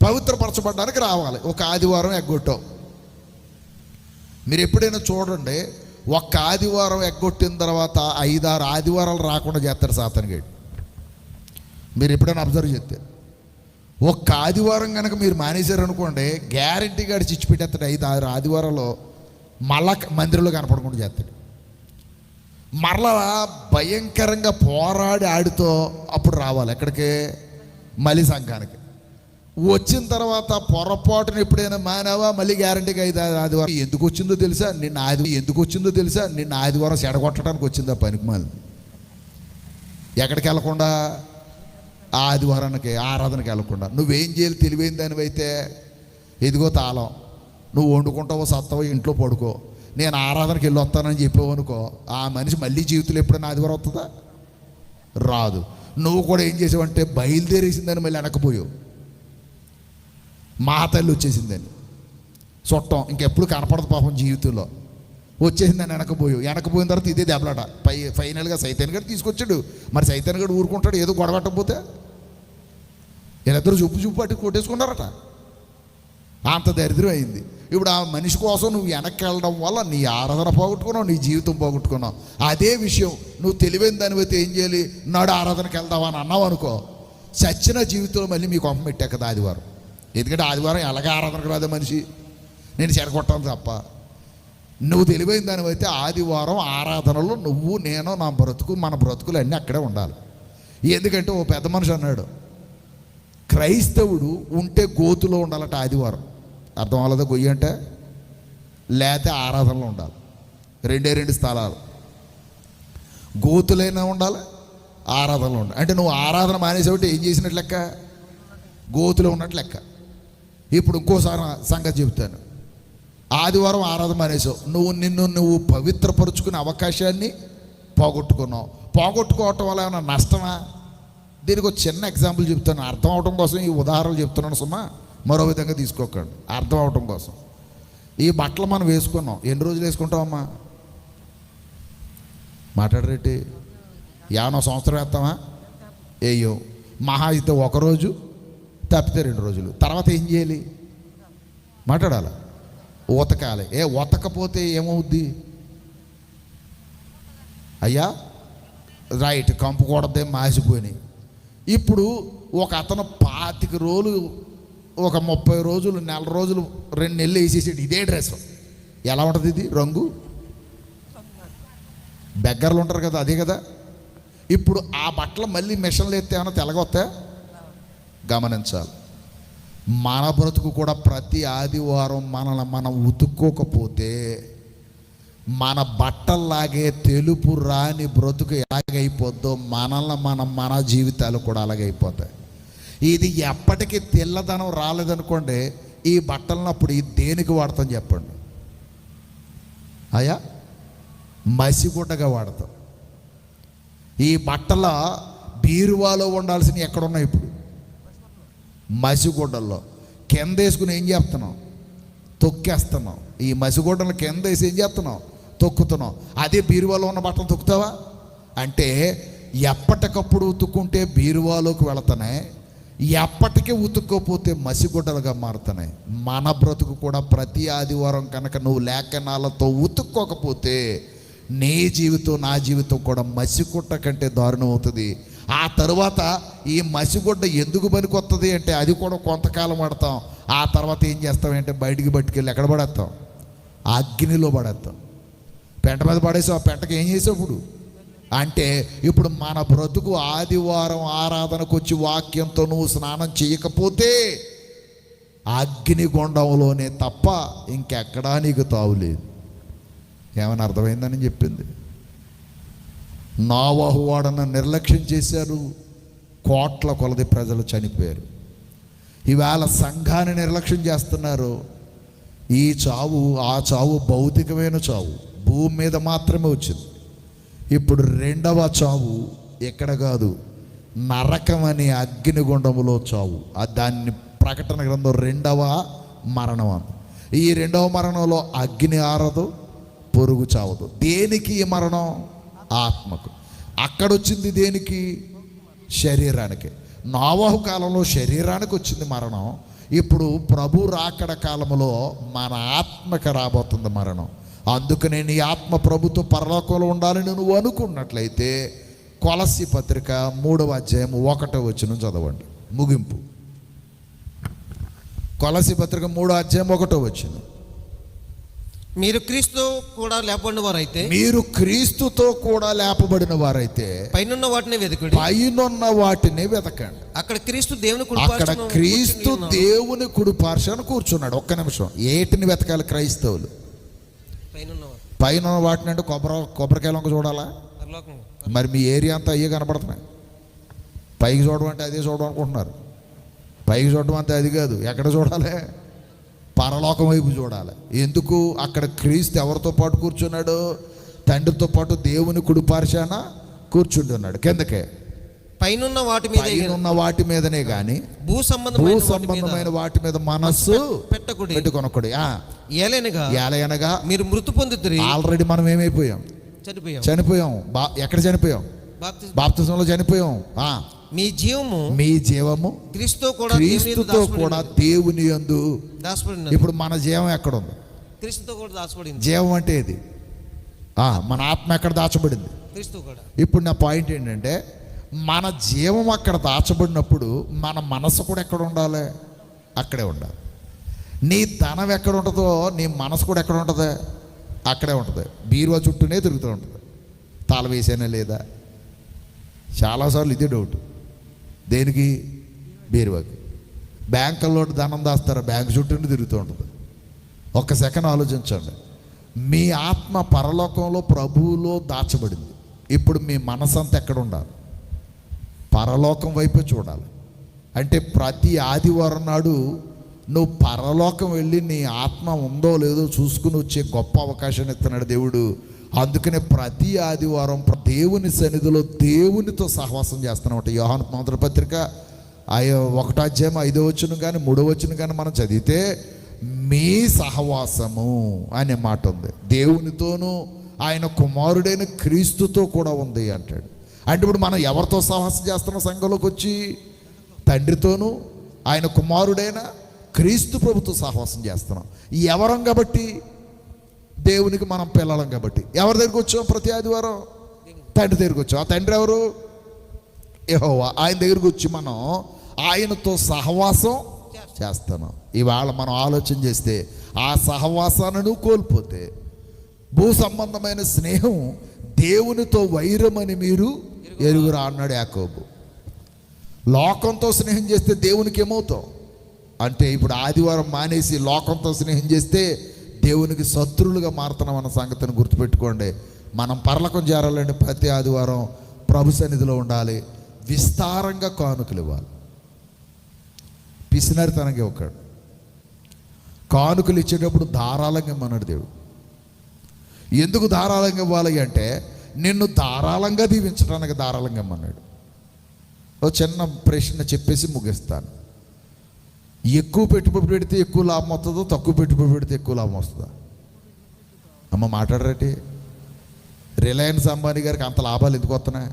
పవిత్రపరచబడ్డానికి రావాలి. ఒక ఆదివారం ఎగ్గొట్టావు. మీరు ఎప్పుడైనా చూడండి, ఒక్క ఆదివారం ఎగ్గొట్టిన తర్వాత 5-6 ఆదివారాలు రాకుండా చేస్తారు సాతానుగాడు. మీరు ఎప్పుడైనా అబ్జర్వ్ చేస్తే ఒక్క ఆదివారం కనుక మీరు మానేశారనుకోండి, గ్యారంటీగా చిచ్చి పెట్టేస్తాడు. 5-6 ఆదివారాలు మళ్ళా మందిరంలో కనపడకుండా చేస్తాడు. మరలా భయంకరంగా పోరాడి ఆడితో అప్పుడు రావాలి. ఎక్కడికి? మళ్ళీ సంఘానికి. వచ్చిన తర్వాత పొరపాటును ఎప్పుడైనా మానవా, మళ్ళీ గ్యారంటీగా 5 ఆదివారం. ఎందుకు వచ్చిందో తెలుసా? నిన్న ఆదివారం చెడగొట్టడానికి వచ్చిందా పనికిమాలి? ఎక్కడికి వెళ్ళకుండా? ఆదివారానికి ఆరాధనకి వెళ్ళకుండా. నువ్వేం చేయాలి? తెలివైన దానివైతే ఎదిగో తాళం, నువ్వు వండుకుంటావో సత్తావో ఇంట్లో పడుకో, నేను ఆరాధనకి వెళ్ళి వస్తానని చెప్పావు అనుకో, ఆ మనిషి మళ్ళీ జీవితంలో ఎప్పుడైనా ఆదివారం వస్తుందా? రాదు. నువ్వు కూడా ఏం చేసావంటే బయలుదేరేసిందని మళ్ళీ వెనకపోయావు. మా తల్లి వచ్చేసిందని చుట్టం ఇంకెప్పుడు కనపడదు పాపం జీవితంలో. వచ్చేసిందని వెనకపోయిన తర్వాత ఇదే దెబ్బలాట. ఫైనల్గా సైతాన్ గడు తీసుకొచ్చాడు. మరి సైతాన్ గడు ఊరుకుంటాడు? ఏదో గొడవట్టకపోతే వీళ్ళిద్దరూ చూపు పట్టి కొట్టేసుకున్నారట. అంత దరిద్రం అయింది. ఇప్పుడు ఆ మనిషి కోసం నువ్వు వెనక్కి వెళ్ళడం వల్ల నీ ఆరాధన పోగొట్టుకున్నావు, నీ జీవితం పోగొట్టుకున్నావు. అదే విషయం నువ్వు తెలివైన దానివైతే ఏం చేయాలి? నాడు ఆరాధనకి వెళ్దావా అని అన్నావు అనుకో, చచ్చిన జీవితంలో మళ్ళీ మీకు కొంప పెట్టా కదా ఆదివారం. ఎందుకంటే ఆదివారం ఎలాగ ఆరాధనకు రాదే మనిషి, నేను చెడగొట్టాను తప్ప. నువ్వు తెలివైన దానివైతే ఆదివారం ఆరాధనలో నువ్వు, నేను, నా బ్రతుకు, మన బ్రతుకులు అన్నీ అక్కడే ఉండాలి. ఎందుకంటే ఓ పెద్ద మనిషి అన్నాడు, క్రైస్తవుడు ఉంటే గోతులో ఉండాలట ఆదివారం. అర్థం అవ్వలేదా? గొయ్యి అంటే లేకపోతే ఆరాధనలో ఉండాలి. 2 స్థలాలు. గోతులైనా ఉండాలి, ఆరాధనలో ఉండాలి. అంటే నువ్వు ఆరాధన మానేసేవాటి ఏం చేసినట్లు లెక్క? గోతులో ఉన్నట్లు లెక్క. ఇప్పుడు ఇంకోసారి సంగతి చెబుతాను. ఆదివారం ఆరాధన మానేసావు, నువ్వు పవిత్రపరుచుకునే అవకాశాన్ని పోగొట్టుకున్నావు. పోగొట్టుకోవటం వల్ల ఏమైనా నష్టమా? దీనికి ఒక చిన్న ఎగ్జాంపుల్ చెప్తాను, అర్థం అవటం కోసం ఈ ఉదాహరణలు చెప్తున్నాను సుమా, మరో విధంగా తీసుకోకండి, అర్థం అవటం కోసం. ఈ బట్టలు మనం వేసుకున్నాం, ఎన్ని రోజులు వేసుకుంటామమ్మా? మాట్లాడరేటి? ఏమన్నా సంవత్సరం వేస్తామా? ఏయో మహా అయితే 1 రోజు, తప్పితే 2 రోజులు. తర్వాత ఏం చేయాలి? మాట్లాడాలి, ఉతకాలి. ఉతకపోతే ఏమవుద్ది? అయ్యా రైట్, కంపు కూడదే, మాసిపోయినాయి. ఇప్పుడు ఒక అతను 25 రోజులు, ఒక 30 రోజులు, 4 రోజులు, 2 నెలలు వేసేసాడు ఇదే డ్రెస్. ఎలా ఉంటుంది ఇది? రంగు బెగ్గర్లు ఉంటారు కదా, అదే కదా. ఇప్పుడు ఆ బట్టలు మళ్ళీ మిషన్లు ఎత్తే ఏమైనా తెలగొత్తా? గమనించాలి. మన బ్రతుకు కూడా ప్రతి ఆదివారం మనల్ని మనం ఉతుక్కోకపోతే మన బట్టల్లాగే తెలుపు రాని బ్రతుకు ఎలాగైపోద్దో మన జీవితాలు కూడా అలాగైపోతాయి. ఇది ఎప్పటికీ తెల్లదనం రాలేదనుకోండి, ఈ బట్టలను అప్పుడు దేనికి వాడతాం చెప్పండి? అయ్యా మసిగుడ్డగా వాడతాం. ఈ బట్టల బీరువాలో ఉండాల్సినవి ఎక్కడున్నాయి? ఇప్పుడు మసిగుడ్డల్లో కింద వేసుకుని ఏం చేస్తున్నాం? తొక్కేస్తున్నాం. ఈ మసిగుడ్డలు కింద వేసి ఏం చేస్తున్నాం? తొక్కుతున్నాం. అదే బీరువాలో ఉన్న బట్టలు తొక్కుతావా? అంటే ఎప్పటికప్పుడు ఉతుక్కుంటే బీరువాలోకి వెళుతున్నాయి, ఎప్పటికీ ఉతుక్కోపోతే మసిగుడ్డలుగా మారుతున్నాయి. మన బ్రతుకు కూడా ప్రతి ఆదివారం కనుక నువ్వు లేఖనాలతో ఉతుక్కోకపోతే నీ జీవితం నా జీవితం కూడా మసిగుడ్డ కంటే దారుణం అవుతుంది. ఆ తరువాత ఈ మసిగుడ్డ ఎందుకు పనికొస్తుంది అంటే అది కూడా కొంతకాలం పడతాం. ఆ తర్వాత ఏం చేస్తామంటే బయటికి పట్టుకెళ్ళి ఎక్కడ పడేస్తాం? అగ్నిలో పడేస్తాం. పెంట మీద పడేసావు, ఆ పెంటకి ఏం చేసావు ఇప్పుడు అంటే ఇప్పుడు మన బ్రతుకు ఆదివారం ఆరాధనకు వచ్చి వాక్యంతో నువ్వు స్నానం చేయకపోతే అగ్నిగుండంలోనే తప్ప ఇంకెక్కడా నీకు తావులేదు. ఏమైనా అర్థమైందని చెప్పింది. నోవహు వాడను నిర్లక్ష్యం చేశారు, కోట్ల కొలది ప్రజలు చనిపోయారు. ఈవేళ సంఘాన్ని నిర్లక్ష్యం చేస్తున్నారు. ఈ చావు ఆ చావు భౌతికమైన చావు, భూమి మీద మాత్రమే వచ్చింది. ఇప్పుడు రెండవ చావు ఎక్కడ కాదు, నరకం అనే అగ్నిగుండములో చావు. దాన్ని ప్రకటన గ్రంథం రెండవ మరణం అంది. ఈ రెండవ మరణంలో అగ్ని ఆరదు, పొరుగు చావదు. దేనికి ఈ మరణం? ఆత్మకు. అక్కడొచ్చింది దేనికి? శరీరానికి. నోవహు కాలంలో శరీరానికి వచ్చింది మరణం. ఇప్పుడు ప్రభు రాకడ కాలంలో మన ఆత్మకు రాబోతుంది మరణం. అందుకనే నీ ఆత్మ ప్రభుతో పరలోకంలో ఉండాలని నువ్వు అనుకున్నట్లయితే కొలస్సీ పత్రిక 3వ అధ్యాయం 1వ వచనం చదవండి. ముగింపు. కొలస్సీ పత్రిక 3వ అధ్యాయం 1వ వచనం. మీరు క్రీస్తుతో కూడా లేపబడిన వారైతే, మీరు క్రీస్తుతో కూడా లేపబడిన వారైతే పైనున్న వాటిని వెతుకుడి, పైనున్న వాటిని వెతకండి. అక్కడ క్రీస్తు దేవుని కుడి అక్కడ పార్శ్వన క్రీస్తు కూర్చుని ఉన్నాడు. దేవుని కుడి పార్శ్వన కూర్చున్నాడు. ఒక్క నిమిషం. ఏటిని వెతకాలి క్రైస్తవులు? పైనున్నవాడు పైన వాటిని అంటే కొబ్బరికాయలు వంక చూడాలా? పరలోకం. మరి మీ ఏరియా అంతా అయ్యే కనపడుతున్నాయి. పైకి చూడడం అంటే అదే చూడడం అనుకుంటున్నారు. పైకి చూడడం అంటే అది కాదు. ఎక్కడ చూడాలి? పరలోకం వైపు చూడాలి. ఎందుకు? అక్కడ క్రీస్తు ఎవరితో పాటు కూర్చున్నాడు? తండ్రితో పాటు దేవుని కుడి పార్శ్వాన కూర్చుంటున్నాడు. కిందకే పైనున్న వాటి మీద పైనున్న వాటి మీదనే కానీ భూ సంబంధమైన వాటి మీద మనస్సు పెట్టకుడి. పెట్టుకొనకుడి. ఏలయనగా మీరు మృతి పొందుతురి. ఆల్రెడీ మనం ఏమైపోయాం? చనిపోయాం. ఎక్కడ చనిపోయాం? బాప్తిజంలో చనిపోయాం. మీ జీవము క్రీస్తుతో కూడా దేవుని యందు దాచబడింది. ఇప్పుడు మన జీవం ఎక్కడ ఉంది? క్రీస్తుతో కూడా దాచబడింది. జీవం అంటే ఇది. మన ఆత్మ ఎక్కడ దాచబడింది? క్రీస్తు కూడా. ఇప్పుడు నా పాయింట్ ఏంటంటే మన జీవం అక్కడ దాచబడినప్పుడు మన మనసు కూడా ఎక్కడ ఉండాలి? అక్కడే ఉండాలి. నీ ధనం ఎక్కడ ఉంటుందో నీ మనసు కూడా ఎక్కడ ఉంటుంది? అక్కడే ఉంటుంది. బీరువా చుట్టూనే తిరుగుతూ ఉంటుంది. తాళం వేసేనా లేదా? చాలాసార్లు ఇదే డౌట్. దేనికి? బీరువాకి. బ్యాంకుల్లో ధనం దాస్తారా? బ్యాంకు చుట్టూనే తిరుగుతూ ఉంటుంది. ఒక్క సెకండ్ ఆలోచించండి. మీ ఆత్మ పరలోకంలో ప్రభువులో దాచబడింది. ఇప్పుడు మీ మనసు అంతా ఎక్కడ ఉండాలి? పరలోకం వైపే చూడాలి. అంటే ప్రతి ఆదివారం నాడు నువ్వు పరలోకం వెళ్ళి నీ ఆత్మ ఉందో లేదో చూసుకుని వచ్చే గొప్ప అవకాశాన్ని ఇస్తున్నాడు దేవుడు. అందుకనే ప్రతి ఆదివారం దేవుని సన్నిధిలో దేవునితో సహవాసం చేస్తున్నాం. యోహాను మొదటి పత్రిక 1వ అధ్యాయం 5వ వచనం కానీ 3వ వచనం కానీ మనం చదివితే మీ సహవాసము అనే మాట ఉంది. దేవునితోనూ ఆయన కుమారుడైన క్రీస్తుతో కూడా ఉంది అంటాడు. అంటే ఇప్పుడు మనం ఎవరితో సహవాసం చేస్తున్నాం? సంఘంలోకి వచ్చి తండ్రితోనూ ఆయన కుమారుడైన క్రీస్తు ప్రభుతో సహవాసం చేస్తున్నాం. ఎవరం కాబట్టి? దేవునికి మనం పిల్లలం కాబట్టి. ఎవరి దగ్గరికి వచ్చాం? ప్రతి ఆదివారం తండ్రి దగ్గరికి వచ్చాం. ఆ తండ్రి ఎవరు? యెహోవా. ఆయన దగ్గరికి వచ్చి మనం ఆయనతో సహవాసం చేస్తున్నాం. ఇవాళ మనం ఆలోచన చేస్తే ఆ సహవాసాన్ని కోల్పోతే భూ సంబంధమైన స్నేహం దేవునితో వైరమని మీరు ఎరుగురా అన్నాడు యాకోబు. లోకంతో స్నేహం చేస్తే దేవునికి ఏమవుతాం అంటే ఇప్పుడు ఆదివారం మానేసి లోకంతో స్నేహం చేస్తే దేవునికి శత్రువులుగా మారుతున్నాం అన్న సంగతిని గుర్తుపెట్టుకోండి. మనం పరలోకం చేరాలంటే ప్రతి ఆదివారం ప్రభు సన్నిధిలో ఉండాలి. విస్తారంగా కానుకలు ఇవ్వాలి. పిసినరితనంగా ఇవ్వకాడు. కానుకలు ఇచ్చేటప్పుడు ధారాళంగా ఇమ్మన్నాడు దేవుడు. ఎందుకు ధారాళంగా ఇవ్వాలి అంటే నిన్ను ధారాళంగా దీవించడానికి ధారాళంగా ఇమ్మన్నాడు. ఓ చిన్న ప్రశ్న చెప్పేసి ముగిస్తాను. ఎక్కువ పెట్టుబడి పెడితే ఎక్కువ లాభం వస్తుందో, తక్కువ పెట్టుబడి పెడితే ఎక్కువ లాభం వస్తుందా? అమ్మ మాట్లాడరేటి? రిలయన్స్ అంబానీ గారికి అంత లాభాలు ఎందుకు వస్తున్నాయి?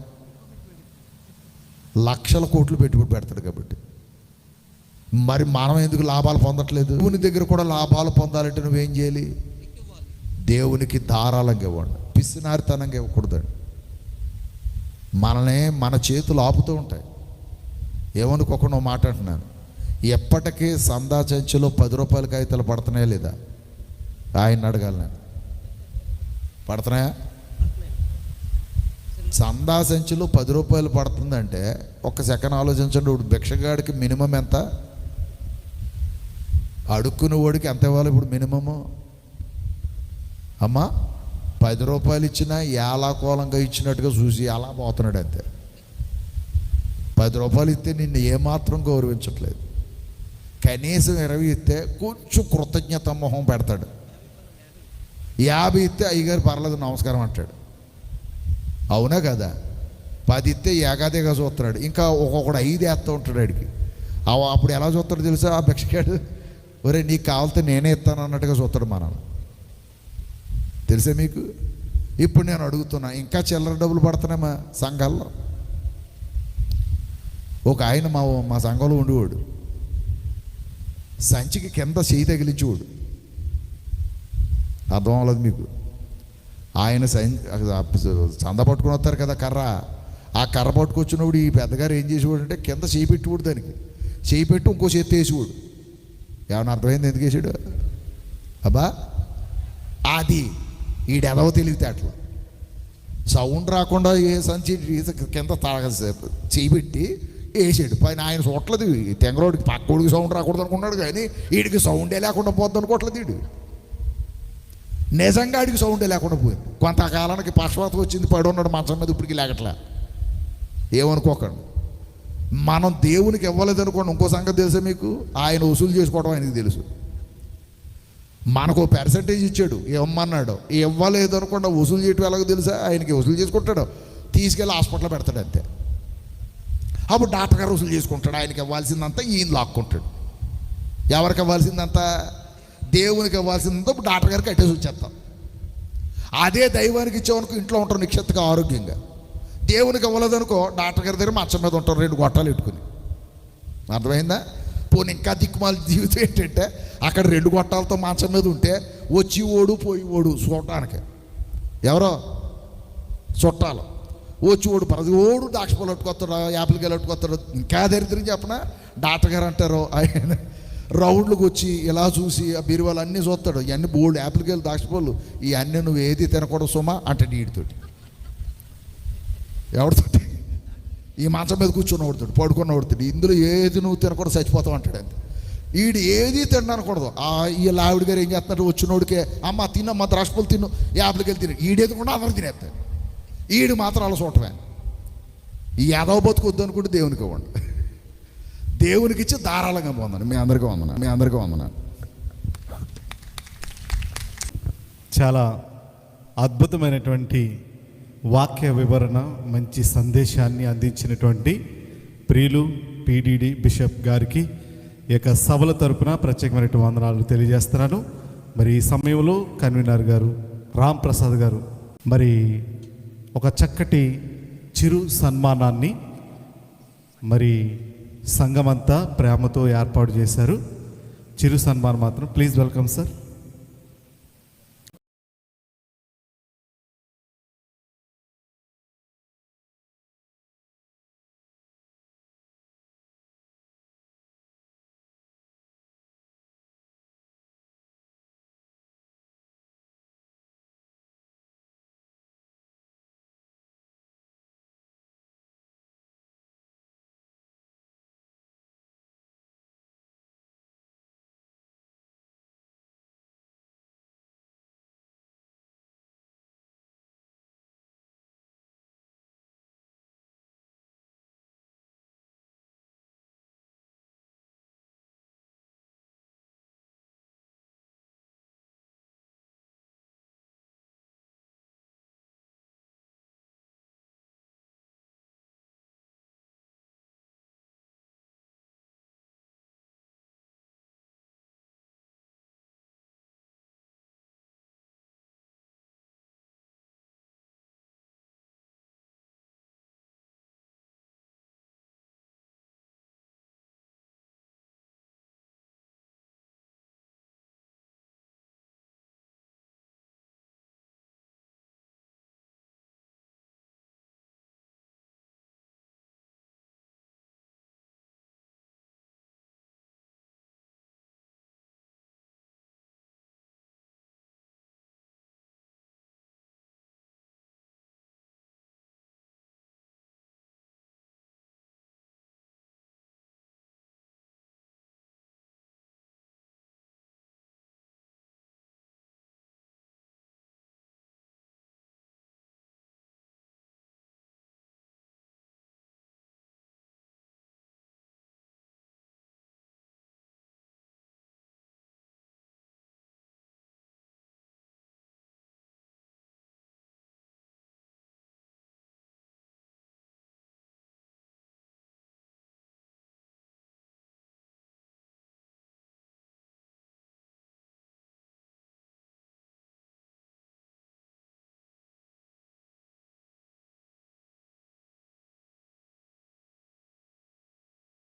లక్షల కోట్లు పెట్టుబడి పెడతాడు కాబట్టి. మరి మనం ఎందుకు లాభాలు పొందట్లేదు? దేవుని దగ్గర కూడా లాభాలు పొందాలంటే నువ్వేం చేయాలి? దేవునికి ధారాళంగా ఇవ్వండి, పిసినారితనంగా ఇవ్వకూడదండి. మన చేతులు ఆపుతూ ఉంటాయి. ఏమనుకోకుండా ఓ మాట అంటున్నాను, ఎప్పటికీ సందా చెంచులో 10 రూపాయల కాగితాలు పడుతున్నాయా లేదా? ఆయన అడగాలి నేను. పడుతున్నాయా? సందా సంచిలో 10 రూపాయలు పడుతుందంటే ఒక్క సెకండ్ ఆలోచించండి. ఇప్పుడు భిక్షగాడికి మినిమం ఎంత? అడుక్కునే వాడికి ఎంత ఇవ్వాలి ఇప్పుడు మినిమము? అమ్మా 10 రూపాయలు ఇచ్చినా ఏలాకోలంగా ఇచ్చినట్టుగా చూసి అలా పోతున్నాడు అంతే. 10 రూపాయలు ఇస్తే నిన్ను ఏమాత్రం గౌరవించట్లేదు. కనీసం 20 ఇస్తే కొంచెం కృతజ్ఞత మొహం పెడతాడు. 50 ఇస్తే అయ్యగారు పర్లేదు నమస్కారం అంటాడు. అవునా కదా? 10 ఇస్తే ఏగాదేగా చూస్తున్నాడు. ఇంకా ఒక్కొక్కడు 5 వేస్తూ ఉంటాడు ఆడికి. అప్పుడు ఎలా చూస్తాడు తెలుసా? ఆ భిక్షగాడు, ఒరే నీకు కావాలితే నేనే ఇస్తాను అన్నట్టుగా చూస్తాడు మనల్ని. తెలుసా మీకు? ఇప్పుడు నేను అడుగుతున్నా, ఇంకా చిల్లర డబ్బులు పడుతున్నాయి మా సంఘాల్లో. ఒక ఆయన మా సంఘంలో ఉండేవాడు, సంచికి కింద చేయి తగిలించేవాడు. అర్థం అవ్వలేదు మీకు? ఆయన చంద పట్టుకుని వస్తారు కదా కర్ర, ఆ కర్ర పట్టుకొచ్చినప్పుడు ఈ పెద్దగారు ఏం చేసేవాడు అంటే కింద చేయి పెట్టేవాడు, దానికి చేయి పెట్టి ఇంకో చేతి వేసేవాడు. ఏమన్నా అర్థమైంది ఎందుకు వేసాడు? అబ్బా అది ఈడెదవ తెలివితే అట్లా సౌండ్ రాకుండా ఏ సంచి కింద చేయి పెట్టి వేసాడు. పైన ఆయన చూడలేదు, తెంగరోడికి పక్కోడికి సౌండ్ రాకూడదు అనుకున్నాడు, కానీ వీడికి సౌండే లేకుండా పోద్ది అనుకోవట్లేదు. వీడు నిజంగా ఆడికి సౌండే లేకుండా పోయింది. కొంతకాలానికి పక్షవాతం వచ్చింది, పడి ఉన్నాడు మంచం మీద, ఇప్పటికి లేకట్లే. ఏమనుకోకండి, మనం దేవునికి ఇవ్వలేదు అనుకోండి. ఇంకో సంగతి తెలుసా మీకు? ఆయన వసూలు చేసుకోవడం ఆయనకి తెలుసు. మనకు పర్సంటేజ్ ఇచ్చాడు, ఇవ్వమన్నాడు, ఇవ్వలేదు అనుకోండి, వసూలు చేయటం ఎలాగో తెలుసా? ఆయనకి వసూలు చేసుకుంటాడు, తీసుకెళ్ళి హాస్పిటల్లో పెడతాడు అంతే. అప్పుడు డాక్టర్ గారు వసూలు చేసుకుంటాడు. ఆయనకి ఇవ్వాల్సిందంతా ఈయన లాక్కుంటాడు. ఎవరికి ఇవ్వాల్సిందంతా? దేవునికి ఇవ్వాల్సిందంతా ఇప్పుడు డాక్టర్ గారికి కట్టేసి వచ్చేస్తాం. అదే దైవానికి ఇచ్చేవనుకో ఇంట్లో ఉంటారు నిక్షత్తగా ఆరోగ్యంగా. దేవునికి ఇవ్వలేదనుకో డాక్టర్ గారి దగ్గర మంచం మీద ఉంటారు 2 గొట్టాలు పెట్టుకుని. అర్థమైందా? పోనీ ఇంకా దిక్కుమాల జీవితం ఏంటంటే అక్కడ 2 గొట్టాలతో మంచం మీద ఉంటే వచ్చి ఓడు పోయి ఓడు చూడటానికి ఎవరో చుట్టాలు వచ్చి ఓడు ప్రతి ఓడు ద్రాక్ష పళ్ళు పట్టుకొస్తాడు, యాపిల్ కాయలు పట్టుకొస్తాడు. ఇంకా దరిద్రం చెప్పనా? డాక్టర్ గారు అంటారు, ఆయన రౌండ్లకు వచ్చి ఇలా చూసి ఆ బీరువాళ్ళు అన్నీ చూస్తాడు. ఇవన్నీ బోల్డ్ యాపిల్ కాయలు ద్రాక్ష పళ్ళు, ఇవన్నీ నువ్వు ఏది తినకూడదు సుమా అంటాడు వీడితోటి. ఎవరితోటి? ఈ మంచం మీద కూర్చొని ఓడుతాడు, పడుకున్న ఓడుతాడు. ఇందులో ఏది నువ్వు తినకూడదు చచ్చిపోతావు అంటాడు అంతే. ఈడు ఏది తినకూడదు. ఈ ఆవిడ గారు ఏం చేస్తున్నాడు? వచ్చినోడికే అమ్మ తిన్నమ్మ ద్రాక్ష పళ్ళు తిను, యాపిల్ కాయలు తిను. ఈడేది కూడా అందరూ తినేస్తాడు. ఈడు మాత్రం అలా చూడటమే. ఈ యాదవ బతుకు వద్దు అనుకుంటే దేవునికి ఇవ్వండి. దేవునికి ఇచ్చి ధారాళంగా పొందండి. మీ అందరికీ వందనాలు. చాలా అద్భుతమైనటువంటి వాక్య వివరణ, మంచి సందేశాన్ని అందించినటువంటి ప్రియులు PDD బిషప్ గారికి సభల తరపున ప్రత్యేకమైనటువంటి వందనాలు తెలియజేస్తున్నాను. మరి ఈ సమయంలో కన్వీనర్ గారు రామ్ ప్రసాద్ గారు మరి ఒక చక్కటి చిరు సన్మానాన్ని మరి సంఘమంతా ప్రేమతో ఏర్పాటు చేశారు. చిరు సన్మానం మాత్రం ప్లీజ్ వెల్కమ్ సార్.